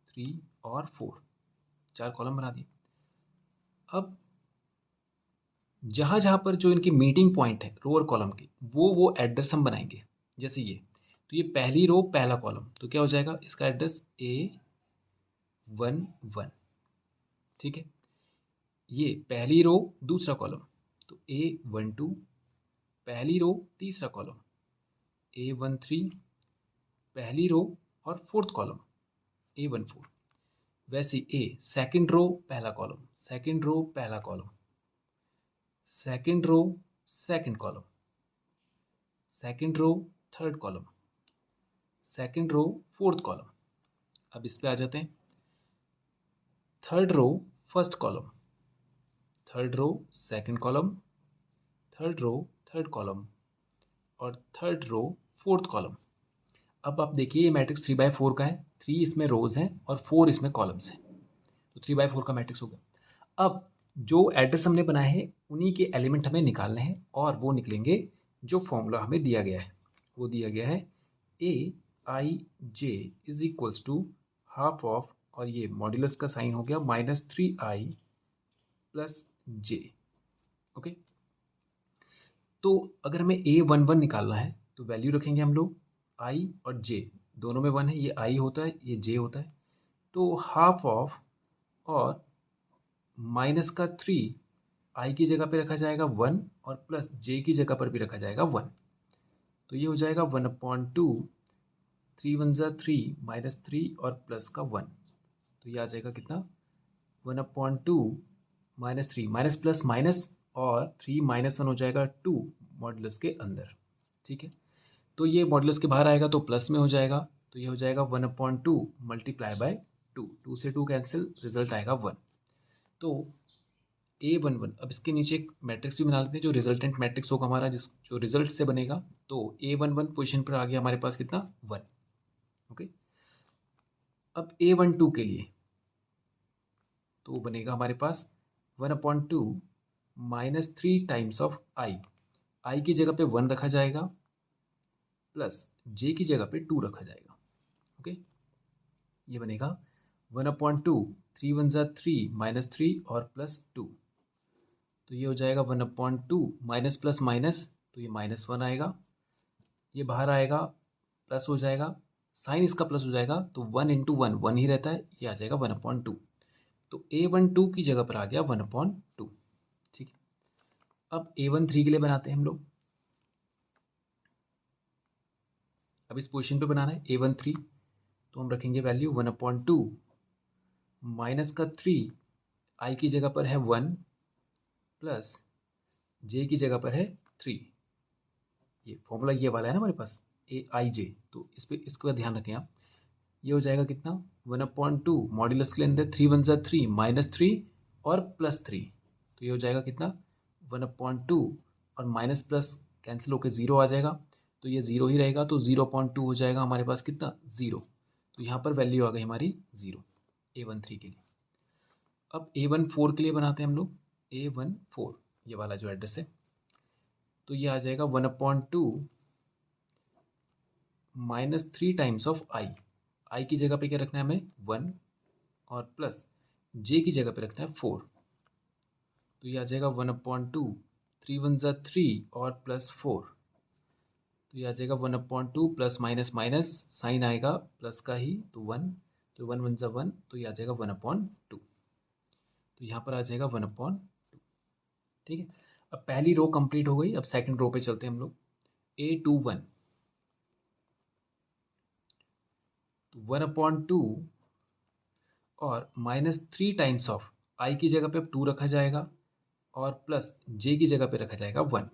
S1: 3 और 4, 4 कॉलम बना दिए। अब जहाँ जहाँ पर जो इनकी मीटिंग पॉइंट है रो और कॉलम की, वो एड्रेस हम बनाएंगे। जैसे ये, तो ये पहली रो पहला कॉलम, तो क्या हो जाएगा इसका एड्रेस A11, ठीक है। ये पहली रो दूसरा कॉलम, तो A12, पहली रो तीसरा कॉलम A13, पहली रो और फोर्थ कॉलम A14। वैसे A सेकंड रो पहला कॉलम, सेकंड रो पहला column, second row second column, second row third column, second row fourth column. अब इस पे आ जाते हैं, third row first column, third row second column, third row third column और third row fourth column. अब आप देखिए ये मैट्रिक्स 3/4 का है, 3 इसमें रोज हैं और 4 इसमें कॉलम्स हैं, तो 3/4 का मैट्रिक्स होगा। अब जो एड्रेस हमने बनाए हैं उन्हीं के एलिमेंट हमें निकालने हैं और वो निकलेंगे जो फॉर्मूला हमें दिया गया है। वो दिया गया है AIJ is equals to half of, और ये मॉड्यूलस का साइन हो गया -3I + J। ओके, तो अगर हमें A11 निकालना है तो वैल्यू रखेंगे हम लोग I और J, दोनों में 1 है, ये I होता है ये J होता है, तो हाफ ऑफ और -3 I की जगह पे रखा जाएगा 1 और प्लस J की जगह पर भी रखा जाएगा 1, तो ये हो जाएगा 1/2, 3 1 ज़ा 3 -3 और प्लस का 1, तो ये आ जाएगा कितना 1/2 -3 माइनस प्लस माइनस और 3 -1 हो जाएगा 2 मॉडुलस के अंदर, ठीक है। तो ये मॉडुलस के बाहर आएगा तो प्लस में हो जाएगा, तो ये हो जाएगा 1/2 × 2, 2 से 2 कैंसिल, रिजल्ट आएगा 1। तो A11, अब इसके नीचे एक मैट्रिक्स भी बना लेते हैं जो रिजल्टेंट मैट्रिक्स होगा हमारा, जो रिजल्ट से बनेगा। तो A11 पोजीशन पर आ गया हमारे पास कितना 1। ओके, अब A12 के लिए तो बनेगा हमारे पास 1/2 -3 टाइम्स ऑफ आई की जगह पे 1 रखा जाएगा प्लस जे की जगह पे 2 रखा जाएगा। ओके, ये बनेगा 1/2, 3 1 ज़ा 3 -3 और +2, तो ये हो जाएगा 1/2 माइनस प्लस माइनस, तो ये -1 आएगा, ये बाहर आएगा प्लस हो जाएगा, साइन इसका प्लस हो जाएगा, तो 1 इंटू 1 1 ही रहता है, ये आ जाएगा 1/2। तो A12 की जगह पर आ गया 1/2। ठीक है, अब A13 के लिए बनाते हैं हम लोग। अब इस पोजीशन पे बनाना है A13, तो हम रखेंगे वैल्यू 1/2 माइनस का 3, आई की जगह पर है 1 प्लस जे की जगह पर है 3। ये फॉर्मूला ये वाला है ना हमारे पास AIJ, तो इस पर इसका ध्यान रखें आप। ये हो जाएगा कितना 1/2, मॉड्यूलस के लिए अंदर 3 1 ज़ा 3 -3 और +3, तो ये हो जाएगा कितना 1/2 और माइनस प्लस कैंसिल होकर 0 आ जाएगा, तो ये 0 ही रहेगा, तो 0/2 हो जाएगा हमारे पास कितना 0। तो यहाँ पर वैल्यू आ गई हमारी 0 A13 के लिए। अब A14 के लिए बनाते हैं हम लोग। A14 ये वाला जो एड्रेस है, तो ये आ जाएगा 1/2 -3 टाइम्स ऑफ आई की जगह पे क्या रखना है हमें 1 और प्लस जे की जगह पे रखना है 4, तो ये आ जाएगा 1/2, 3 1 ज़ा 3 और +4, तो ये आ जाएगा 1/2 प्लस माइनस माइनस, साइन आएगा प्लस का ही, तो 1, तो 1 1 ज़ा 1, तो ये आ जाएगा 1/2, तो यहाँ पर आ जाएगा 1/2। ठीक है, अब पहली रो कंप्लीट हो गई, अब सेकंड रो पे चलते हैं हम लोग। A21, तो 1/2 और -3 टाइम्स ऑफ आई की जगह पे अब 2 रखा जाएगा और प्लस जे की जगह पे रखा जाएगा 1,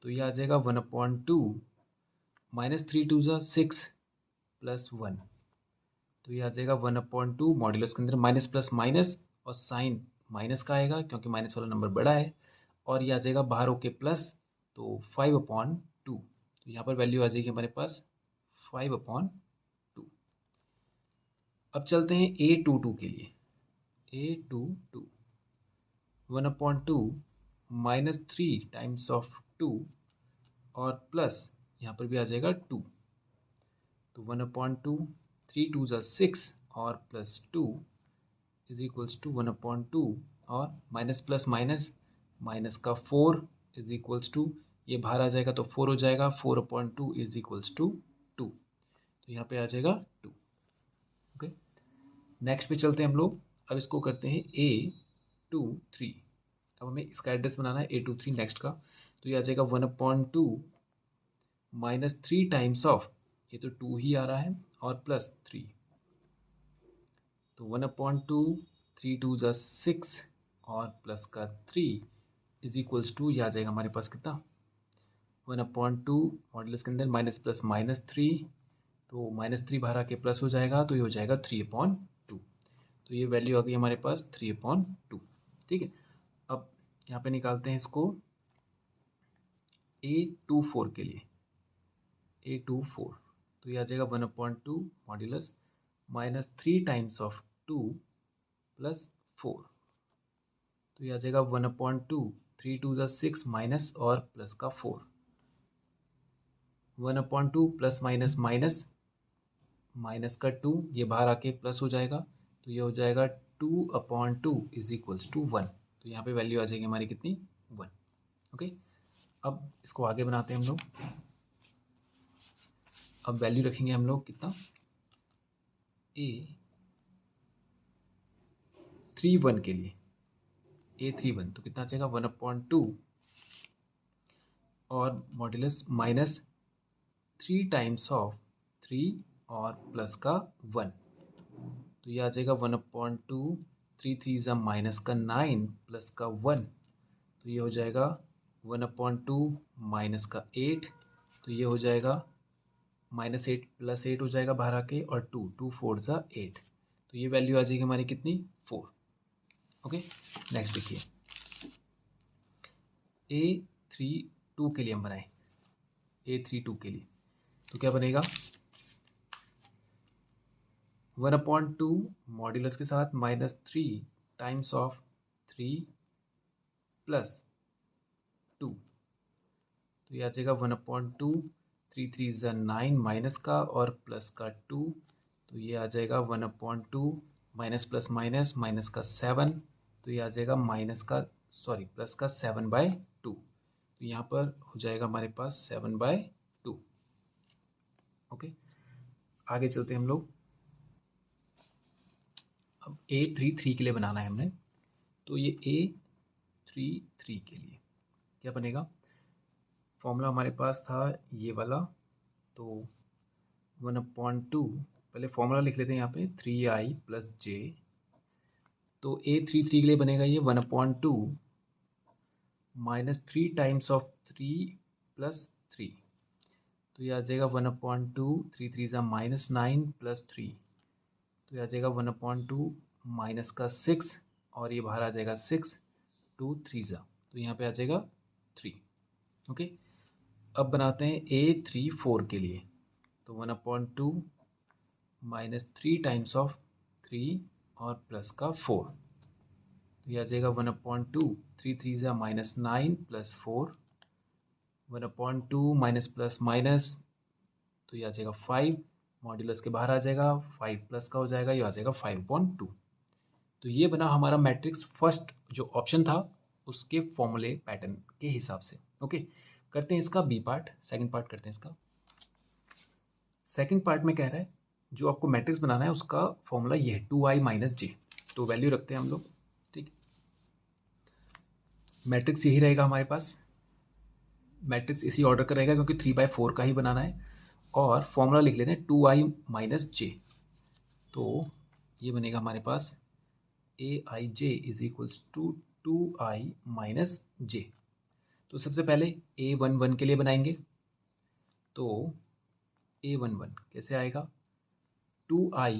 S1: तो ये आ जाएगा 1/2 -3 2 ज़ा 6 +1, तो ये आ जाएगा 1/2, मॉड्यूलस के अंदर माइनस प्लस माइनस और साइन माइनस का आएगा क्योंकि माइनस वाला नंबर बड़ा है, और ये आ जाएगा बाहर होके प्लस, तो 5/2, तो यहाँ पर वैल्यू आ जाएगी हमारे पास 5/2। अब चलते हैं A22 के लिए। A22 1/2 -3 टाइम्स ऑफ 2 और प्लस यहाँ पर भी आ जाएगा 2, तो 1/2, 3 2 ज़ा 6 और +2 इज इक्वल्स टू 1/2 और माइनस प्लस माइनस, माइनस का 4 इज इक्वल्स टू, ये बाहर आ जाएगा तो 4 हो जाएगा, 4/2 इज इक्वल्स टू 2, तो यहाँ पे आ जाएगा 2। ओके, नेक्स्ट पे चलते हैं हम लोग। अब इसको करते हैं A23, अब हमें इसका एड्रेस बनाना है A23 नेक्स्ट का, तो ये आ जाएगा 1/2 -3 टाइम्स ऑफ, ये तो 2 ही आ रहा है, और +3, तो 1/2, 3 2 ज़ा 6 और प्लस का 3 इज इक्वल्स टू, ये आ जाएगा हमारे पास कितना 1/2, मॉड्यूलस के अंदर माइनस प्लस -3, तो -3 बाहर आके प्लस हो जाएगा, तो ये हो जाएगा 3/2, तो ये वैल्यू आ गई हमारे पास 3/2। ठीक है, अब यहाँ पे निकालते हैं इसको A24 के लिए। A24, तो ये आ जाएगा 1/2 मॉड्यूलस -3 टाइम्स ऑफ 2 + 4, तो ये आ जाएगा 1/2, 3 2 ज़ा 6 माइनस और प्लस का 4, 1/2 प्लस माइनस माइनस, माइनस का 2, ये बाहर आके प्लस हो जाएगा, तो ये हो जाएगा 2/2 इज इक्वल्स टू 1, तो यहाँ पे वैल्यू आ जाएगी हमारी कितनी 1। ओके, अब इसको आगे बनाते हैं हम लोग। अब वैल्यू रखेंगे हम लोग कितना A31 के लिए। A31 तो कितना आ जाएगा 1/2 और मॉड्यूलस -3 टाइम्स ऑफ 3 और प्लस का 1, तो ये आ जाएगा 1/2, 3 3 ज़ा माइनस का 9 प्लस का 1, तो ये हो जाएगा 1/2 माइनस का 8, तो ये हो जाएगा -8 + 8 हो जाएगा बाहर आके, और 2 2 4 ज़ा 8, तो ये वैल्यू आ जाएगी हमारी कितनी 4। ओके, नेक्स्ट देखिए A32 के लिए हम बनाएं, A32 के लिए तो क्या बनेगा 1/2 मॉड्यूलस के साथ -3 टाइम्स ऑफ 3 + 2, तो ये आ जाएगा 1/2, 3 3 ज़ा 9 माइनस का और प्लस का 2, तो ये आ जाएगा 1/2 माइनस प्लस माइनस माइनस का 7, तो ये आ जाएगा प्लस का 7/2, तो यहाँ पर हो जाएगा हमारे पास 7/2। ओके, आगे चलते हैं हम लोग। अब A33 के लिए बनाना है हमने, तो ये A33 के लिए क्या बनेगा, फॉर्मूला हमारे पास था ये वाला, तो 1/2 पहले फॉर्मूला लिख लेते हैं यहाँ पे 3i + j, तो A33 के लिए बनेगा ये 1/2 -3 टाइम्स ऑफ 3 + 3, तो ये आ जाएगा 1/2, 3 3 ज़ा -9 + 3, तो ये आ जाएगा 1/2 माइनस का 6 और ये बाहर आ जाएगा 6, 2 3 ज़ा, तो यहाँ पे आ जाएगा 3। ओके, अब बनाते हैं A34 के लिए, तो 1/2 -3 टाइम्स ऑफ 3 और प्लस का 4, तो ये आ जाएगा 1/2, 3 3 ज़ा -9 + 4, 1/2 माइनस प्लस माइनस, तो ये आ जाएगा 5, मॉड्यूलस के बाहर आ जाएगा 5 प्लस का हो जाएगा, ये आ जाएगा 5/2। तो ये बना हमारा मैट्रिक्स फर्स्ट जो ऑप्शन था उसके फॉर्मूले पैटर्न के हिसाब से। ओके, करते हैं इसका बी पार्ट, सेकंड पार्ट करते हैं इसका। सेकंड पार्ट में कह रहा है जो आपको मैट्रिक्स बनाना है उसका फॉर्मूला ये है 2i - j, तो वैल्यू रखते हैं हम लोग। ठीक, मैट्रिक्स यही रहेगा हमारे पास, मैट्रिक्स इसी ऑर्डर का रहेगा क्योंकि 3/4 का ही बनाना है, और फॉर्मूला लिख लेते हैं 2i - j, तो ये बनेगा हमारे पास aij = 2i - j। तो सबसे पहले A11 के लिए बनाएंगे, तो A11 कैसे आएगा 2i,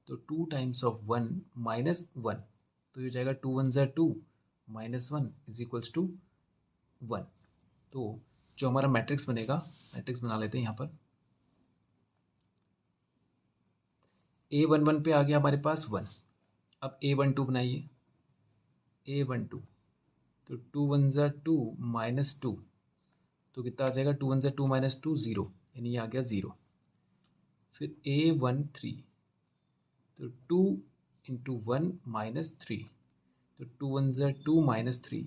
S1: तो 2 टाइम्स ऑफ 1 माइनस 1, तो ये हो जाएगा 2 1 ज़ा 2 -1 = 1। तो जो हमारा मैट्रिक्स बनेगा, मैट्रिक्स बना लेते हैं यहाँ पर, A11 पे आ गया हमारे पास 1, अब A12 बनाइए, A12 तो 2 1 ज़ा 2 -2, तो कितना आ जाएगा 2 1 ज़ा 2 -2 0, यानी ये आ गया 0। फिर A13 तो 2 × 1 -3, तो 2 1 ज़ा 2 -3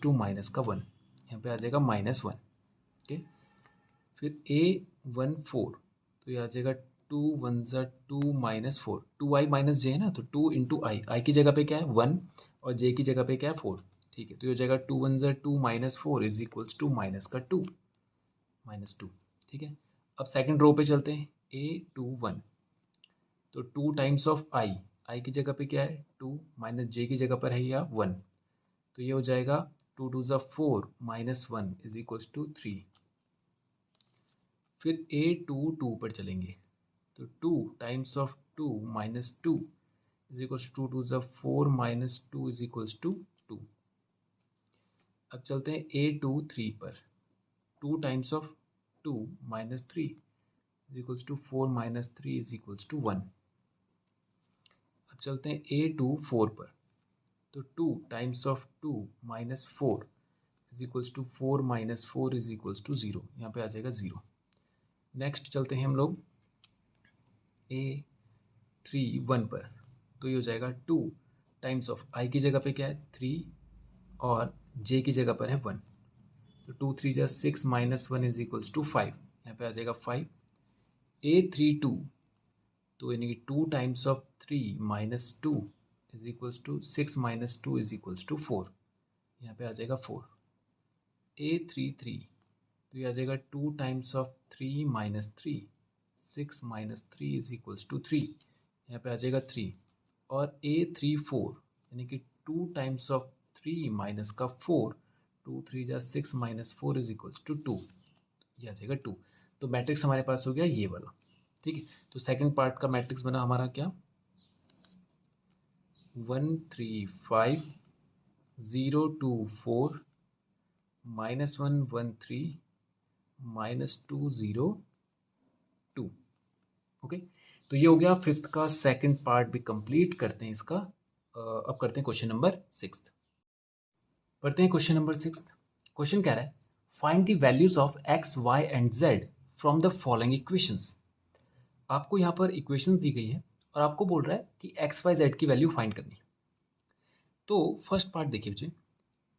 S1: = माइनस का 1, यहाँ पे आ जाएगा -1। ओके, फिर A14 तो ये आ जाएगा 2 1 ज़ा 2 -4, 2i - j है ना, तो 2 × i की जगह पे क्या है 1 और j की जगह पे क्या है 4। ठीक है, तो ये हो जाएगा 2 1 ज़ा 2 -4 = माइनस का 2, -2। ठीक है, अब सेकंड रो पे चलते हैं, A21 तो 2 टाइम्स ऑफ i की जगह पे क्या है 2 -j की जगह पर है या 1, तो ये हो जाएगा 2 2 ज़ा 4 -1 = 3। फिर A22 पर चलेंगे, तो 2 टाइम्स ऑफ 2 -2 = 2 2 ज़ा 4 -2 = 2। अब चलते हैं A23 पर, 2 टाइम्स ऑफ 2 -3 = 4 -3 = 1। अब चलते हैं A24 पर, तो 2 टाइम्स ऑफ 2 -4 = 4 -4 = 0, यहाँ पे आ जाएगा 0। नेक्स्ट चलते हैं हम लोग A31 पर, तो ये हो जाएगा 2 टाइम्स ऑफ i की जगह पे क्या है 3 और j की जगह पर है 1, तो 2 3 ज़ा 6 -1 = 5, यहाँ पे आ जाएगा 5। A32 तो यानी कि 2 टाइम्स ऑफ 3 -2 = 6 -2 = 4, यहाँ पे आ जाएगा 4। A33 तो ये आ जाएगा 2 टाइम्स ऑफ 3 -3 6 -3 = 3, यहाँ पे आ जाएगा 3। और A34 यानी कि 2 टाइम्स ऑफ 3 माइनस का 4, 2 3 ज़ा 6 -4 = 2, ये आ जाएगा 2। तो मैट्रिक्स हमारे पास हो गया ये वाला। ठीक है, तो सेकंड पार्ट का मैट्रिक्स बना हमारा क्या 1 3 5 0 2 4 -1 1 3 -2 0 2। ओके, तो ये हो गया फिफ्थ का सेकंड पार्ट भी कंप्लीट करते हैं इसका। अब करते हैं क्वेश्चन नंबर 6। पढ़ते हैं क्वेश्चन नंबर 6। क्वेश्चन कह रहा है find the values of x y and z from the following equations. आपको यहाँ पर इक्वेशंस दी गई है और आपको बोल रहा है कि एक्स वाई जेड की वैल्यू फाइंड करनी। तो फर्स्ट पार्ट देखिए बच्चे,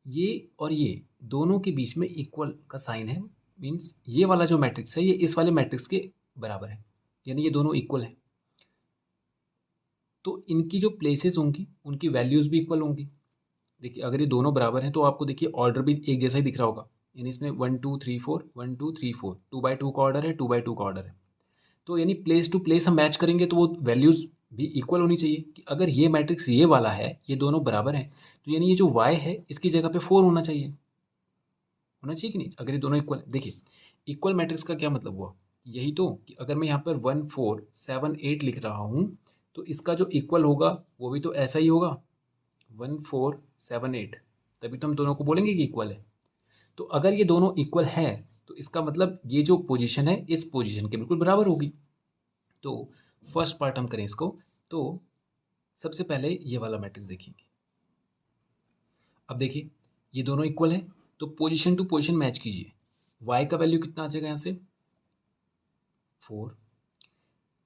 S1: ये और ये दोनों के बीच में इक्वल का साइन है, मीन्स ये वाला जो मैट्रिक्स है ये इस वाले मैट्रिक्स के बराबर है, यानी ये दोनों इक्वल है। तो इनकी जो प्लेसेस होंगी उनकी वैल्यूज़ भी इक्वल होंगी। देखिए अगर ये दोनों बराबर हैं तो आपको देखिए ऑर्डर भी एक जैसा ही दिख रहा होगा, यानी इसमें 1 2 3 4 1 2 3 4 2/2 का ऑर्डर है, 2/2 का ऑर्डर है। तो यानी प्लेस टू प्लेस हम मैच करेंगे तो वो वैल्यूज़ भी इक्वल होनी चाहिए कि अगर ये मैट्रिक्स ये वाला है, ये दोनों बराबर हैं, तो यानी ये जो y है इसकी जगह पे 4 होना चाहिए, कि नहीं? अगर ये दोनों इक्वल है, देखिए इक्वल मैट्रिक्स का क्या मतलब हुआ, यही तो कि अगर मैं यहाँ पर 1 4 7 8 लिख रहा हूँ तो इसका जो इक्वल होगा वो भी तो ऐसा ही होगा, 1 4 7 8, तभी तो हम दोनों को बोलेंगे कि इक्वल है। तो अगर ये दोनों इक्वल हैं तो इसका मतलब ये जो पोजीशन है इस पोजीशन के बिल्कुल बराबर होगी। तो फर्स्ट पार्ट हम करें इसको, तो सबसे पहले ये वाला मैट्रिक्स देखेंगे। अब देखिए ये दोनों इक्वल है तो पोजीशन टू पोजीशन मैच कीजिए। y का वैल्यू कितना आ जाएगा यहाँ से 4,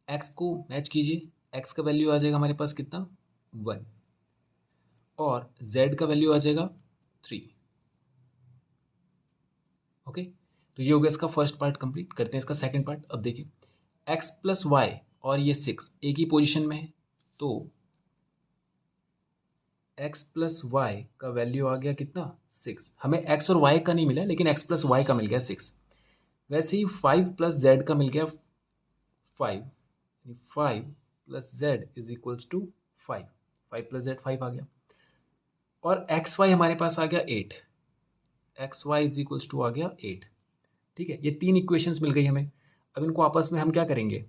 S1: x को मैच कीजिए, x का वैल्यू आ जाएगा हमारे पास कितना 1, और z का वैल्यू आ जाएगा 3। ओके, तो ये हो गया इसका फर्स्ट पार्ट कंप्लीट। करते हैं इसका सेकंड पार्ट। अब देखिए x प्लस वाई और ये 6 एक ही पोजीशन में है, तो x प्लस वाई का वैल्यू आ गया कितना 6। हमें x और y का नहीं मिला लेकिन x प्लस वाई का मिल गया 6। वैसे ही 5 प्लस z का मिल गया 5, 5 plus Z is equals to 5, 5 plus Z 5 आ गया, और एक्स वाई हमारे पास आ गया 8, X Y is equals to आ गया 8। ठीक है, ये तीन इक्वेशंस मिल गई हमें। अब इनको आपस में हम क्या करेंगे,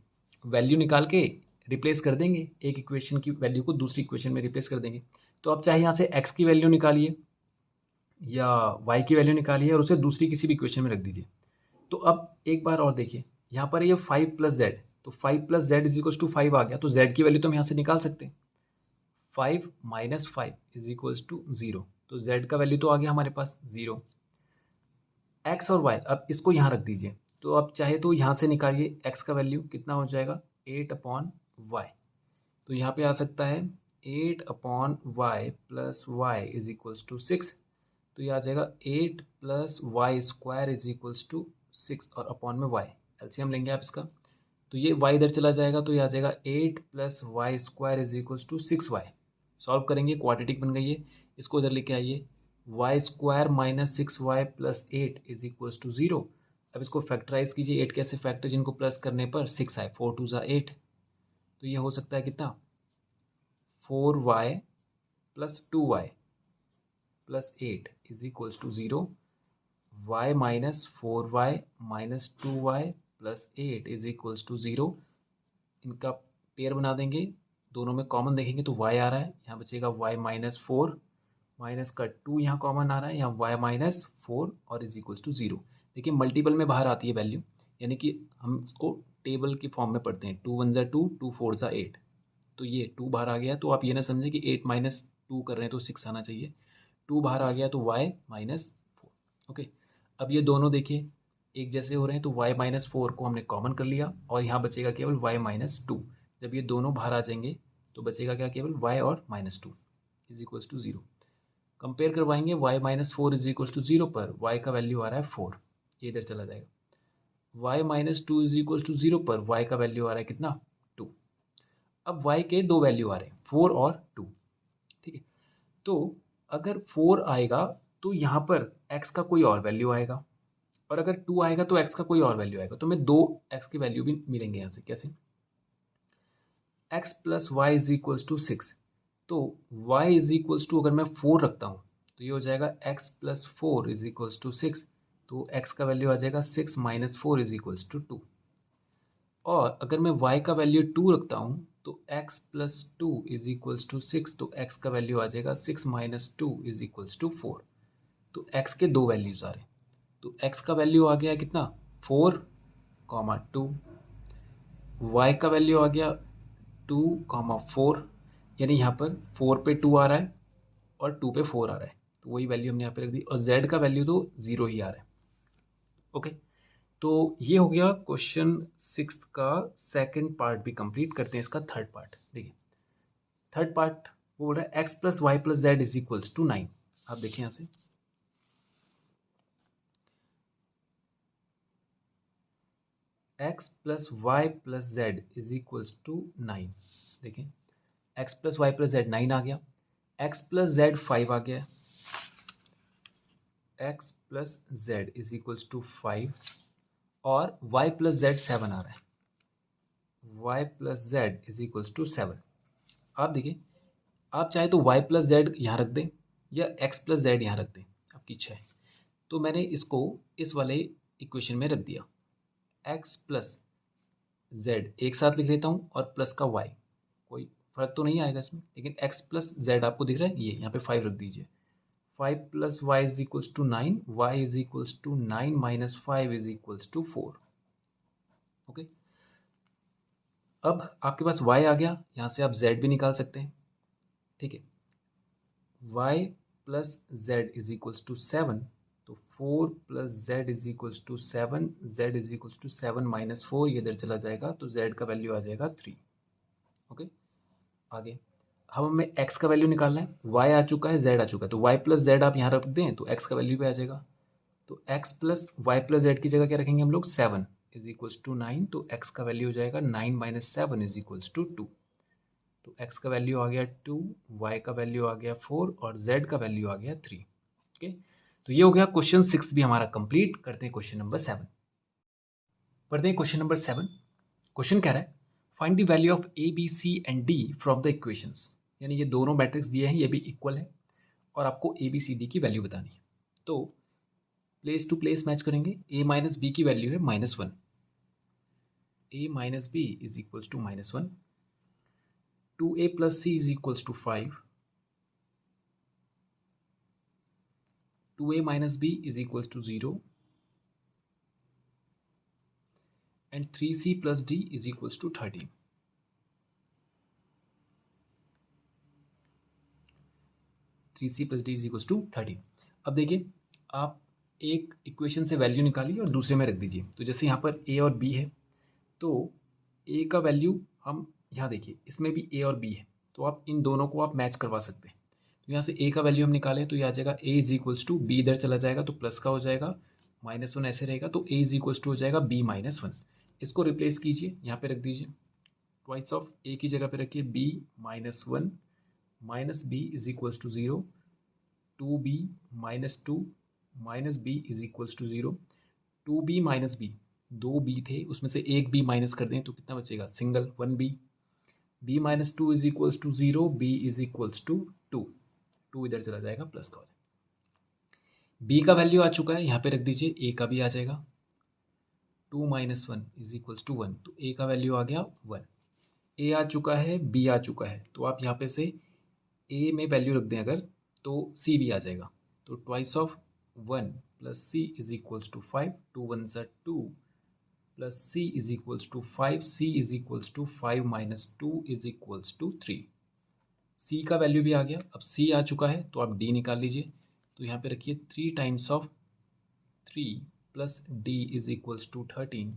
S1: वैल्यू निकाल के रिप्लेस कर देंगे, एक इक्वेशन की वैल्यू को दूसरी इक्वेशन में रिप्लेस कर देंगे। तो आप चाहे यहाँ से x की वैल्यू निकालिए या y की वैल्यू निकालिए और उसे दूसरी किसी भी इक्वेशन में रख दीजिए। तो अब एक बार और देखिए, यहाँ पर ये 5 प्लस जेड, तो 5 plus Z is equals to 5 आ गया, तो z की वैल्यू तो हम यहाँ से निकाल सकते हैं। 5 माइनस 5 इज इक्वल्स टू 0, तो z का वैल्यू तो आ गया हमारे पास 0। x और y, अब इसको यहाँ रख दीजिए, तो अब चाहे तो यहाँ से निकालिए x का वैल्यू कितना हो जाएगा 8/y, तो यहाँ पे आ सकता है 8/y plus y is equals to 6, तो ये आ जाएगा 8 plus y square is equals to 6 और अपॉन में y, एलसीएम लेंगे आप इसका, तो ये y इधर चला जाएगा तो ये आ जाएगा 8 plus y square is equals to 6y। Solve करेंगे, क्वाड्रेटिक बन गई है, इसको इधर लेके आइए, y square minus 6y plus 8 is equals to 0। अब इसको फैक्टराइज कीजिए, 8 कैसे फैक्टर जिनको प्लस करने पर 6 आए, 4 2 8, तो ये हो सकता है कितना 4y plus 2y plus 8 is equals to 0, y minus 4y minus 2y plus 8 is equals to 0। इनका पेयर बना देंगे, दोनों में कॉमन देखेंगे तो y आ रहा है, यहाँ बचेगा y माइनस 4 माइनस का 2, यहाँ कॉमन आ रहा है, यहाँ y माइनस 4 और इज इक्वल्स टू 0। देखिए मल्टीपल में बाहर आती है वैल्यू, यानी कि हम इसको टेबल की फॉर्म में पढ़ते हैं, 2 1 ज़ा 2, 2 4 ज़ा 8, तो ये 2 बाहर आ गया, तो आप ये ना समझें कि 8 माइनस 2 कर रहे हैं तो 6 आना चाहिए, 2 बाहर आ गया तो y माइनस 4। ओके, अब ये दोनों देखिए एक जैसे हो रहे हैं, तो y माइनस 4 को हमने कॉमन कर लिया और यहाँ बचेगा केवल y माइनस 2। जब ये दोनों बाहर आ जाएंगे तो बचेगा क्या, केवल y और minus 2 is equals to 0। Compare करवाएंगे, y minus 4 is equals to 0 पर y का वैल्यू आ रहा है 4, ये इधर चला जाएगा। y minus 2 is equals to 0 पर y का वैल्यू आ रहा है कितना 2। अब y के दो वैल्यू आ रहे हैं 4 और 2, ठीक है। तो अगर 4 आएगा तो यहाँ पर x का कोई और वैल्यू आएगा, और अगर 2 आएगा तो x का कोई और वैल्यू आएगा, तो हमें दो x की वैल्यू भी मिलेंगे यहाँ से। कैसे, x plus y is equals to 6, तो y इज इक्वल्स टू अगर मैं 4 रखता हूँ तो ये हो जाएगा x plus 4 is equals to 6, तो x का वैल्यू आ जाएगा 6 माइनस 4 इज इक्वल्स टू 2। और अगर मैं y का वैल्यू 2 रखता हूँ तो x plus two is equals to 6, तो x का वैल्यू आ जाएगा 6 minus two is equals to 4। तो x के दो वैल्यूज आ रहे हैं, तो x का वैल्यू आ गया कितना 4 कॉमा 2, y का वैल्यू आ गया 2 कॉमा 4, यानी यहाँ पर 4 पे 2 आ रहा है और 2 पे 4 आ रहा है, तो वही वैल्यू हमने यहाँ पे रख दी, और z का वैल्यू तो 0 ही आ रहा है। ओके, तो ये हो गया क्वेश्चन 6 का सेकंड पार्ट भी कंप्लीट। करते हैं इसका थर्ड पार्ट। देखिए थर्ड पार्ट वो बोल रहा है x plus y plus Z is equals to 9। आप देखिए यहाँ से x plus y plus Z is equals to 9। देखिए x plus y plus z 9 आ गया, x प्लस जेड 5 आ गया, x plus Z is equals to 5, और y प्लस जेड 7 आ रहा है, y plus Z is equals to 7। आप देखिए आप चाहे तो y प्लस जेड यहाँ रख दें या x प्लस जेड यहाँ रख दें, आपकी इच्छा है। तो मैंने इसको इस वाले इक्वेशन में रख दिया, x प्लस जेड एक साथ लिख लेता हूँ और प्लस का y, कोई फर्क तो नहीं आएगा इसमें, लेकिन x प्लस जेड आपको दिख रहा है, ये यहाँ पे 5 रख दीजिए। 5 plus y is equals to 9, y is equals to 9 minus 5 is equals to 4। Okay, अब आपके पास y आ गया, यहाँ से आप z भी निकाल सकते हैं। ठीक है, y plus Z is equals to 7, तो 4 plus Z is equals to 7, z is equals to 7 minus 4, ये इधर चला जाएगा, तो z का वैल्यू आ जाएगा 3। ओके, आगे अब हमें x का वैल्यू निकालना है, y आ चुका है, z आ चुका है, तो y प्लस जेड आप यहाँ रख दें तो x का वैल्यू भी आ जाएगा। तो x plus y plus z की जगह क्या रखेंगे हम लोग, 7 इज इक्वल्स टू 9, तो x का वैल्यू हो जाएगा 9 माइनस 7 इज इक्वल्स टू 2। तो x का वैल्यू आ गया 2, y का वैल्यू आ गया 4 और z का वैल्यू आ गया 3। ओके, तो ये हो गया क्वेश्चन 6 भी हमारा कंप्लीट। करते हैं क्वेश्चन नंबर 7। पढ़ते हैं क्वेश्चन नंबर 7। क्वेश्चन कह रहा है find the value of a b c and d from the equations, यानी ये दोनों मैट्रिक्स दिए हैं, ये भी इक्वल है और आपको a b c d की वैल्यू बतानी है। तो प्लेस टू प्लेस मैच करेंगे, a माइनस बी की वैल्यू है -1, a minus b is equals to -1, 2a plus c is equals to 5, 2a minus b is equals to 0, and 3c plus d is equals to 13. 3c plus d is equals to 13। अब देखिए आप एक equation से value निकालिए और दूसरे में रख दीजिए। तो जैसे यहाँ पर a और b है, तो a का वैल्यू हम यहाँ देखिए इसमें भी a और b है, तो आप इन दोनों को आप मैच करवा सकते हैं। तो यहाँ से a का वैल्यू हम निकालें तो ये आ जाएगा a is equals to b, इधर चला जाएगा तो प्लस का हो जाएगा, -1 ऐसे रहेगा, तो a इज इक्वल्स टू हो जाएगा b माइनस 1। इसको रिप्लेस कीजिए, यहाँ पे रख दीजिए, ट्वाइस ऑफ a की जगह पे रखिए b minus 1 minus b is equals to 0, 2b minus 2 minus b is equals to 0, 2b minus b, दो b थे उसमें से एक b माइनस कर दें तो कितना बचेगा, single 1b, b minus 2 is equals to 0, b is equals to 2, 2 इधर चला जाएगा, प्लस का हो जाएगा। b का वैल्यू आ चुका है, यहाँ पे रख दीजिए, a का भी आ जाएगा, 2 माइनस 1 इज इक्वल्स टू 1, तो a का वैल्यू आ गया 1, a आ चुका है, b आ चुका है, तो आप यहाँ पे से a में वैल्यू रख दें अगर, तो c भी आ जाएगा, तो twice of 1 plus c is equals to 5, 2 1 सा 2 plus c is equals to 5, c is equals to 5 minus 2 is equals to 3। c का वैल्यू भी आ गया, अब c आ चुका है तो आप d निकाल लीजिए, तो यहाँ पे रखिए 3 times of 3 plus d is equals to 13,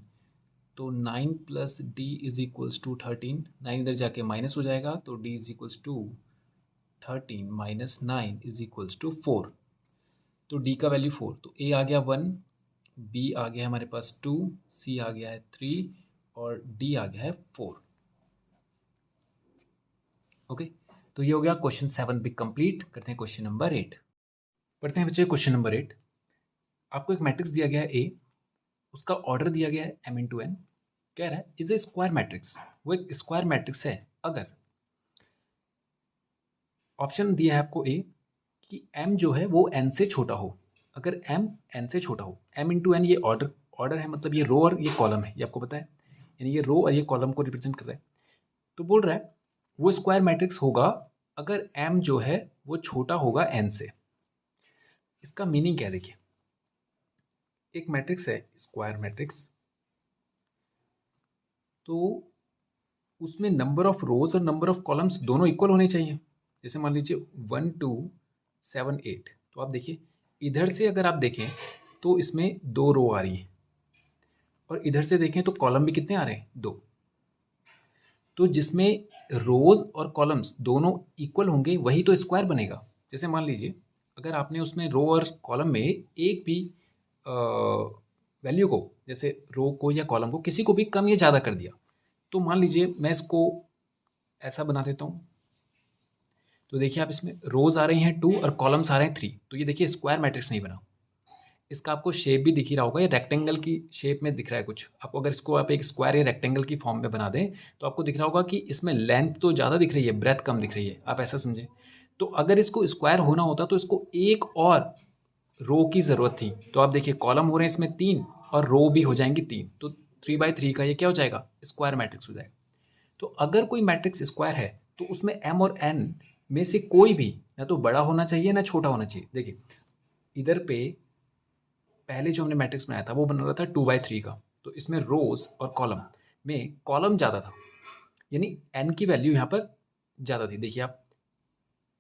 S1: तो 9 plus d is equals to 13, 9 इधर जाके माइनस हो जाएगा, तो d is equals to 13 minus 9 is equals to 4, तो d का वैल्यू 4, तो a आ गया 1, b आ गया हमारे पास 2, c आ गया है 3 और d आ गया है 4। ओके, तो ये हो गया क्वेश्चन 7 भी कंप्लीट। करते हैं क्वेश्चन नंबर 8। पढ़ते हैं बच्चे क्वेश्चन नंबर 8। आपको एक मैट्रिक्स दिया गया है A, उसका ऑर्डर दिया गया है m इंटू n, कह रहा है इज ए स्क्वायर मैट्रिक्स, वो एक स्क्वायर मैट्रिक्स है अगर ऑप्शन दिया है आपको A कि m जो है वो n से छोटा हो, अगर m n से छोटा हो, m इंटू n ये ऑर्डर है, मतलब ये रो और ये कॉलम है, ये आपको पता है, यानी ये रो और ये कॉलम को रिप्रेजेंट कर रहा है। तो बोल रहा है वो स्क्वायर मैट्रिक्स होगा अगर m जो है वो छोटा होगा n से। इसका मीनिंग क्या है देखिए, एक मैट्रिक्स है स्क्वायर मैट्रिक्स, तो उसमें नंबर ऑफ रोज और नंबर ऑफ कॉलम्स दोनों इक्वल होने चाहिए। जैसे मान लीजिए 1 2 7 8, तो आप देखिए इधर से अगर आप देखें तो इसमें 2 रो आ रही है और इधर से देखें तो कॉलम भी कितने आ रहे हैं, 2। तो जिसमें रोज और कॉलम्स दोनों इक्वल होंगे वही तो स्क्वायर बनेगा। जैसे मान लीजिए अगर आपने उसमें रो और कॉलम में एक भी वैल्यू को, जैसे रो को या कॉलम को किसी को भी कम या ज़्यादा कर दिया, तो मान लीजिए मैं इसको ऐसा बना देता हूँ। तो देखिए आप इसमें रोज आ रही हैं 2 और कॉलम्स आ रहे हैं 3, तो ये देखिए स्क्वायर मैट्रिक्स नहीं बना। इसका आपको शेप भी दिख ही रहा होगा, ये रेक्टेंगल की शेप में दिख रहा है कुछ आपको। अगर इसको आप एक स्क्वायर या रेक्टेंगल की फॉर्म में बना दें तो आपको दिख रहा होगा कि इसमें लेंथ तो ज़्यादा दिख रही है, ब्रेथ कम दिख रही है, आप ऐसा समझें। तो अगर इसको स्क्वायर होना होता तो इसको एक और रो की ज़रूरत थी। तो आप देखिए कॉलम हो रहे हैं इसमें 3 और रो भी हो जाएंगी 3, तो 3/3 का ये क्या हो जाएगा, स्क्वायर मैट्रिक्स हो जाएगा। तो अगर कोई मैट्रिक्स स्क्वायर है तो उसमें m और n में से कोई भी ना तो बड़ा होना चाहिए ना छोटा होना चाहिए। देखिए इधर पे पहले जो हमने मैट्रिक्स बनाया था वो बन रहा था 2/3 का, तो इसमें रोज और कॉलम में कॉलम ज़्यादा था, यानी n की वैल्यू यहाँ पर ज़्यादा थी। देखिए आप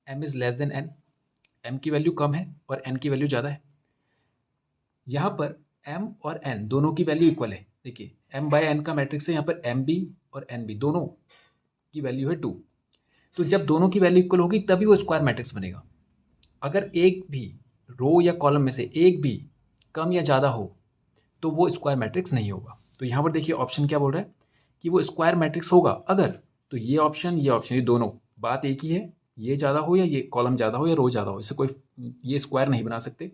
S1: m is less than n, m की वैल्यू कम है और n की वैल्यू ज़्यादा है। यहाँ पर m और n दोनों की वैल्यू इक्वल है। देखिए m/n का मैट्रिक्स है, यहाँ पर m भी और n भी दोनों की वैल्यू है 2। तो जब दोनों की वैल्यू इक्वल होगी तभी वो स्क्वायर मैट्रिक्स बनेगा। अगर एक भी रो या कॉलम में से एक भी कम या ज़्यादा हो तो वो स्क्वायर मैट्रिक्स नहीं होगा। तो यहाँ पर देखिए ऑप्शन क्या बोल रहा है कि वो स्क्वायर मैट्रिक्स होगा अगर, तो ये ऑप्शन ये दोनों बात एक ही है, ये ज़्यादा हो या ये कॉलम ज़्यादा हो या रो ज़्यादा हो, इससे कोई ये स्क्वायर नहीं बना सकते।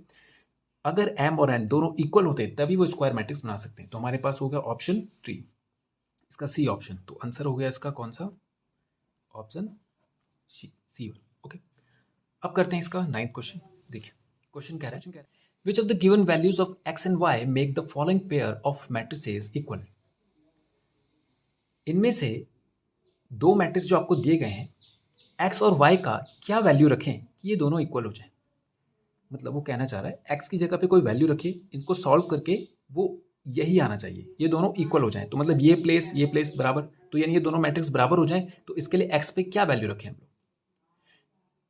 S1: अगर m और n दोनों इक्वल होते हैं तभी वो स्क्वायर मैट्रिक्स बना सकते हैं। तो हमारे पास हो गया ऑप्शन 3, इसका सी ऑप्शन। तो आंसर हो गया इसका कौन सा, ऑप्शन सी। ओके, अब करते हैं इसका 9th क्वेश्चन। देखिए क्वेश्चन कह रहा है which of the given values of x and y make the following pair of matrices equal. इनमें से दो मैट्रिक्स जो आपको दिए गए हैं, x और y का क्या वैल्यू रखें कि ये दोनों इक्वल हो जाए। मतलब वो कहना चाह रहा है x की जगह पे कोई वैल्यू रखिए, इनको सॉल्व करके वो यही आना चाहिए, ये दोनों इक्वल हो जाएं। तो मतलब ये प्लेस बराबर, तो यानी ये दोनों मैट्रिक्स बराबर हो जाएं। तो इसके लिए x पे क्या वैल्यू रखें हम लोग।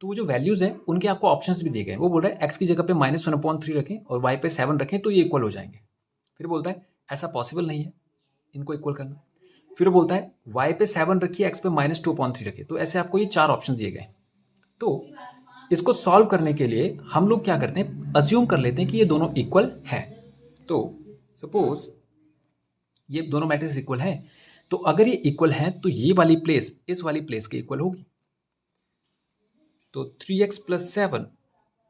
S1: तो वो जो वैल्यूज हैं उनके आपको ऑप्शंस भी दिए गए हैं। वो बोल रहा है x की जगह पे -1/3 रखें और y पे 7 रखें तो ये इक्वल हो जाएंगे। फिर बोलता है ऐसा पॉसिबल नहीं है इनको इक्वल करना। फिर बोलता है y पे 7 रखिए, x पे -2/3 रखिए। तो ऐसे आपको ये 4 ऑप्शन दिए गए। तो इसको सॉल्व करने के लिए हम लोग क्या करते हैं, अज्यूम कर लेते हैं कि ये दोनों इक्वल हैं। तो सपोज ये दोनों मैट्रिक्स इक्वल हैं, तो अगर ये इक्वल हैं तो ये वाली प्लेस इस वाली प्लेस के इक्वल होगी। तो 3x + 7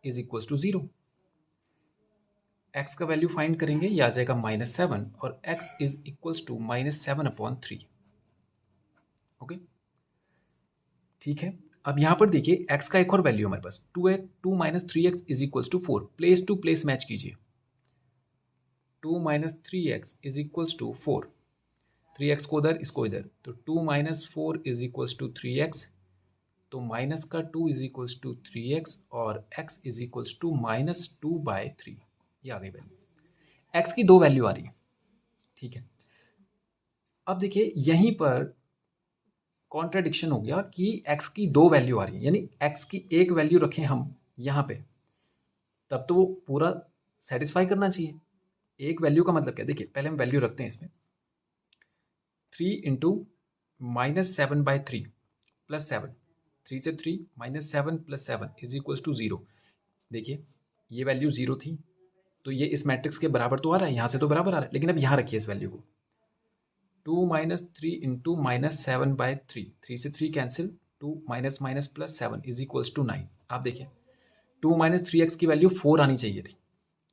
S1: is equal to 0। x का वैल्यू फाइंड करेंगे, ये आ जाएगा -7 और x is equal to -7/3। Okay ठीक है। अब यहाँ पर देखिए x का एक और वैल्यू हमारे पास 2 - 3x is equal to 4। Place to place match कीजिए। 2 - 3x is equal to 4, 3x को उधर इसको इधर, तो 2 - 4 इज इक्वल टू 3x। तो माइनस का 2 इज इक्वल टू 3x और x इज इक्वल टू -2/3। ये आ गई वैल्यू, x की दो वैल्यू आ रही है। ठीक है, अब देखिए यहीं पर कॉन्ट्राडिक्शन हो गया कि x की दो वैल्यू आ रही है, यानी x की एक वैल्यू रखें हम यहाँ पे तब तो वो पूरा सेटिस्फाई करना चाहिए। एक वैल्यू का मतलब क्या, देखिए पहले हम वैल्यू रखते हैं इसमें 3 × -7/3 + 7, 3 से 3 -7 + 7 इज इक्वल टू 0। देखिए ये वैल्यू 0 थी तो ये इस मैट्रिक्स के बराबर तो आ रहा है, यहाँ से तो बराबर आ रहा है, लेकिन अब यहाँ रखिए इस वैल्यू को 2 - 3 × -7/3, 3 से 3 कैंसिल, 2 - + 7 इज इक्वल टू 9। आप देखिए 2 - 3x की वैल्यू 4 आनी चाहिए थी,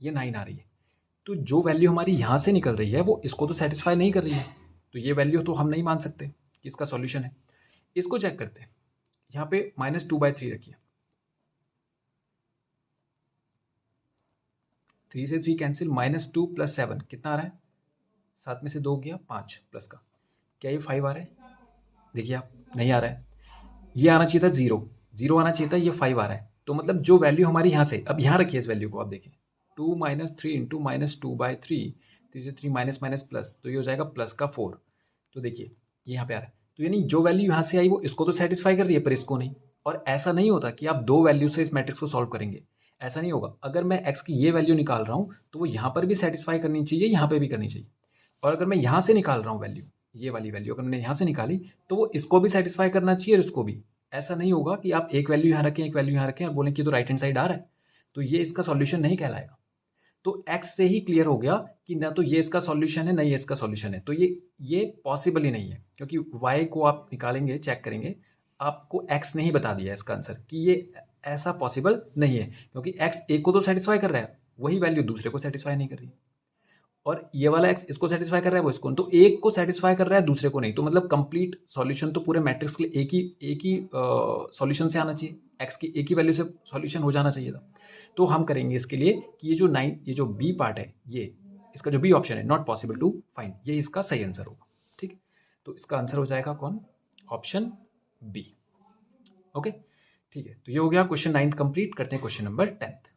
S1: ये 9 आ रही है। तो जो वैल्यू हमारी यहाँ से निकल रही है वो इसको तो सेटिस्फाई नहीं कर रही है, तो ये वैल्यू तो हम नहीं मान सकते कि इसका सॉल्यूशन है। इसको चेक करते हैं, यहाँ पे -2/3 रखिए, 3 से 3 कैंसिल, -2 + 7 कितना आ रहा है, 7 में से 2 गया 5 प्लस का, क्या ये 5 आ रहा है, देखिए आप, नहीं आ रहा है। ये आना चाहिए था 0, 0 आना चाहिए था, ये 5 आ रहा है। तो मतलब जो वैल्यू हमारी यहाँ से, अब यहाँ रखिए इस वैल्यू को, आप देखिए 2 - 3 इंटू -2/3, 3 से 3 माइनस माइनस प्लस, तो ये हो जाएगा प्लस का 4। तो देखिए ये यहाँ पे आ रहा है। तो यानी जो वैल्यू यहाँ से आई वो इसको तो सेटिस्फाई कर रही है पर इसको नहीं। और ऐसा नहीं होता कि आप दो वैल्यू से इस मैट्रिक्स को सॉल्व करेंगे, ऐसा नहीं होगा। अगर मैं x की ये वैल्यू निकाल रहा हूँ तो वो यहाँ पर भी सेटिस्फाई करनी चाहिए, यहाँ पे भी करनी चाहिए। और अगर मैं यहाँ से निकाल रहा हूँ वैल्यू, ये वाली वैल्यू अगर मैंने यहाँ से निकाली तो वो इसको भी सेटिस्फाई करना चाहिए और इसको भी। ऐसा नहीं होगा कि आप एक वैल्यू यहाँ रखें, एक वैल्यू यहाँ रखें और बोलें कि तो राइट हैंड साइड आ रहा है, तो ये इसका सॉल्यूशन नहीं कहलाएगा। तो x से ही क्लियर हो गया कि ना तो ये इसका सॉल्यूशन है ना ये इसका सॉल्यूशन है। तो ये पॉसिबल ही नहीं है, क्योंकि y को आप निकालेंगे, चेक करेंगे, आपको x ने ही बता दिया इसका आंसर कि ये ऐसा पॉसिबल नहीं है, क्योंकि x एक को तो सेटिस्फाई कर रहा है, वही वैल्यू दूसरे को सेटिस्फाई नहीं कर रही। और ये वाला x इसको सेटिस्फाई कर रहा है, वो इसको, तो एक को सेटिस्फाई कर रहा है दूसरे को नहीं। तो मतलब कंप्लीट सॉल्यूशन तो पूरे मैट्रिक्स के लिए एक ही सॉल्यूशन से आना चाहिए, x की एक ही वैल्यू से सॉल्यूशन हो जाना चाहिए था। तो हम करेंगे इसके लिए कि ये जो बी पार्ट है, ये इसका जो बी ऑप्शन है, नॉट पॉसिबल टू फाइंड, ये इसका सही आंसर होगा। ठीक, तो इसका आंसर हो जाएगा कौन, ऑप्शन बी। ओके ठीक है, तो ये हो गया क्वेश्चन 9th कंप्लीट। करते हैं क्वेश्चन नंबर 10th।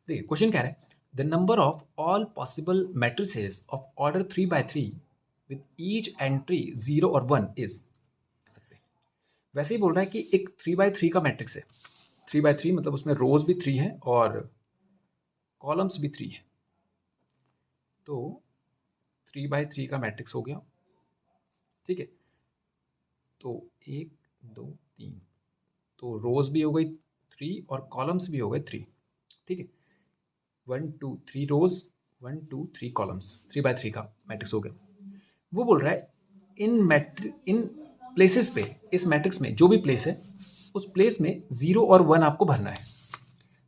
S1: देखिए क्वेश्चन कह रहा है the number of all possible matrices of order 3/3 with each entry 0 और 1 इज। वैसे ही बोल रहा है कि एक 3/3 का मैट्रिक्स है, 3/3 मतलब उसमें रोज भी 3 है और कॉलम्स भी 3 है। तो 3/3 का मैट्रिक्स हो गया, ठीक है। तो 1 2 3, तो रोज भी हो गई 3 और कॉलम्स भी हो गए 3, ठीक है। 1 2 3 रोज, 1 2 3 कॉलम्स, 3/3 का मैट्रिक्स हो गया। वो बोल रहा है इन प्लेसेस पे, इस मैट्रिक्स में जो भी प्लेस है उस प्लेस में 0 और 1 आपको भरना है।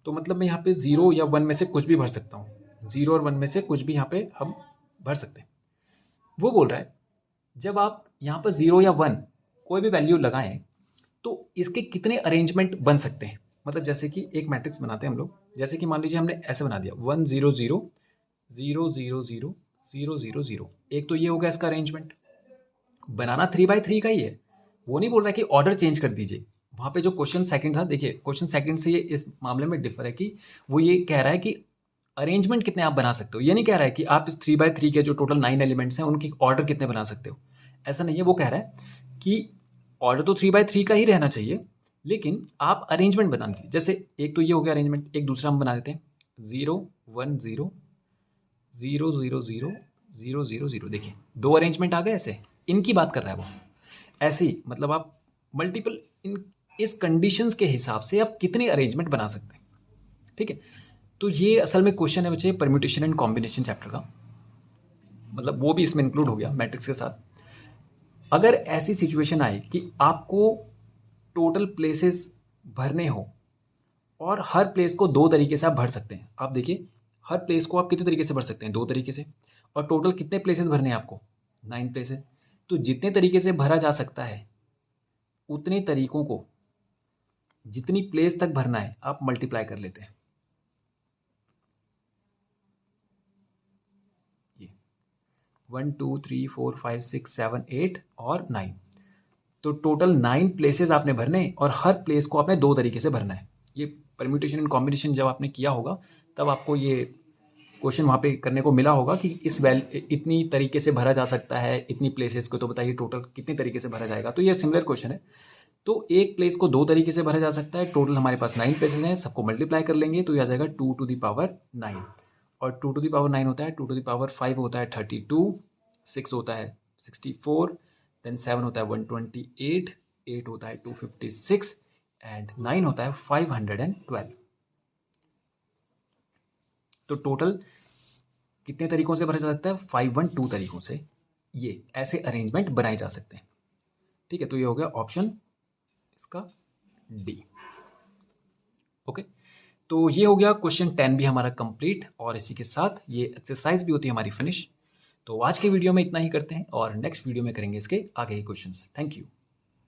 S1: तो मतलब मैं यहाँ पे 0 या 1 में से कुछ भी भर सकता हूँ, 0 और 1 में से कुछ भी यहाँ पे हम भर सकते हैं। वो बोल रहा है जब आप यहाँ पर 0 या 1 कोई भी वैल्यू लगाएं तो इसके कितने अरेंजमेंट बन सकते हैं। मतलब जैसे कि एक मैट्रिक्स बनाते हैं हम लोग, जैसे कि मान लीजिए हमने ऐसे बना दिया 1 0 0 0 0 0 0 0 0, एक तो ये हो गया इसका अरेंजमेंट। बनाना 3/3 का ही है, वो नहीं बोल रहा कि ऑर्डर चेंज कर दीजिए। वहाँ पे जो क्वेश्चन सेकंड था, देखिए क्वेश्चन सेकंड से ये इस मामले में डिफर है कि वो ये कह रहा है कि अरेंजमेंट कितने आप बना सकते हो। ये नहीं कह रहा है कि आप इस 3/3 के जो टोटल 9 एलिमेंट्स हैं उनकी ऑर्डर कितने बना सकते हो, ऐसा नहीं है। वो कह रहा है कि ऑर्डर तो 3/3 का ही रहना चाहिए, लेकिन आप अरेंजमेंट बना दीजिए। जैसे एक तो ये हो गया अरेंजमेंट, एक दूसरा हम बना देते हैं 0 1 0 0 0 0 0 0 0। देखिए दो अरेंजमेंट आ गए ऐसे, इनकी बात कर रहा है वो। ऐसे ही मतलब आप मल्टीपल इस कंडीशंस के हिसाब से आप कितने अरेंजमेंट बना सकते हैं, ठीक है। तो ये असल में क्वेश्चन है बच्चे परम्यूटेशन एंड कॉम्बिनेशन चैप्टर का, मतलब वो भी इसमें इंक्लूड हो गया मैट्रिक्स के साथ। अगर ऐसी सिचुएशन आए कि आपको टोटल प्लेसेस भरने हो और हर प्लेस को दो तरीके से आप भर सकते हैं। आप देखिए हर प्लेस को आप कितने तरीके से भर सकते हैं, दो तरीके से। और टोटल कितने प्लेसेस भरने हैं आपको, 9 प्लेसेस। तो जितने तरीके से भरा जा सकता है उतने तरीकों को, जितनी प्लेस तक भरना है, आप मल्टीप्लाई कर लेते हैं। ये 1 2 3 4 5 6 7 8 और 9, तो टोटल 9 प्लेसेस आपने भरने और हर प्लेस को आपने दो तरीके से भरना है। ये परम्यूटेशन एंड कॉम्बिनेशन जब आपने किया होगा तब आपको ये क्वेश्चन वहाँ पे करने को मिला होगा कि इतनी तरीके से भरा जा सकता है, इतनी प्लेसेस को, तो बताइए टोटल कितने तरीके से भरा जाएगा। तो ये सिमिलर क्वेश्चन है। तो एक प्लेस को दो तरीके से भरा जा सकता है। टोटल हमारे पास 9 प्लेसेस हैं, सबको मल्टीप्लाई कर लेंगे तो ये आ जाएगा 2 to the power 9। और 2 to the power 9 होता है, 2 to the power 5 होता है 32, 6 होता है 64, देन 7 होता है 128, 8 होता है 256 एंड 9 होता है 512। तो टोटल कितने तरीकों से भरा जा सकता है, 512 तरीकों से ये ऐसे अरेंजमेंट बनाए जा सकते हैं, ठीक है। तो ये हो गया ऑप्शन इसका डी। ओके, तो ये हो गया क्वेश्चन 10 भी हमारा कंप्लीट, और इसी के साथ ये एक्सरसाइज भी होती है हमारी फिनिश। तो आज के वीडियो में इतना ही करते हैं और नेक्स्ट वीडियो में करेंगे इसके आगे के क्वेश्चंस। Thank you.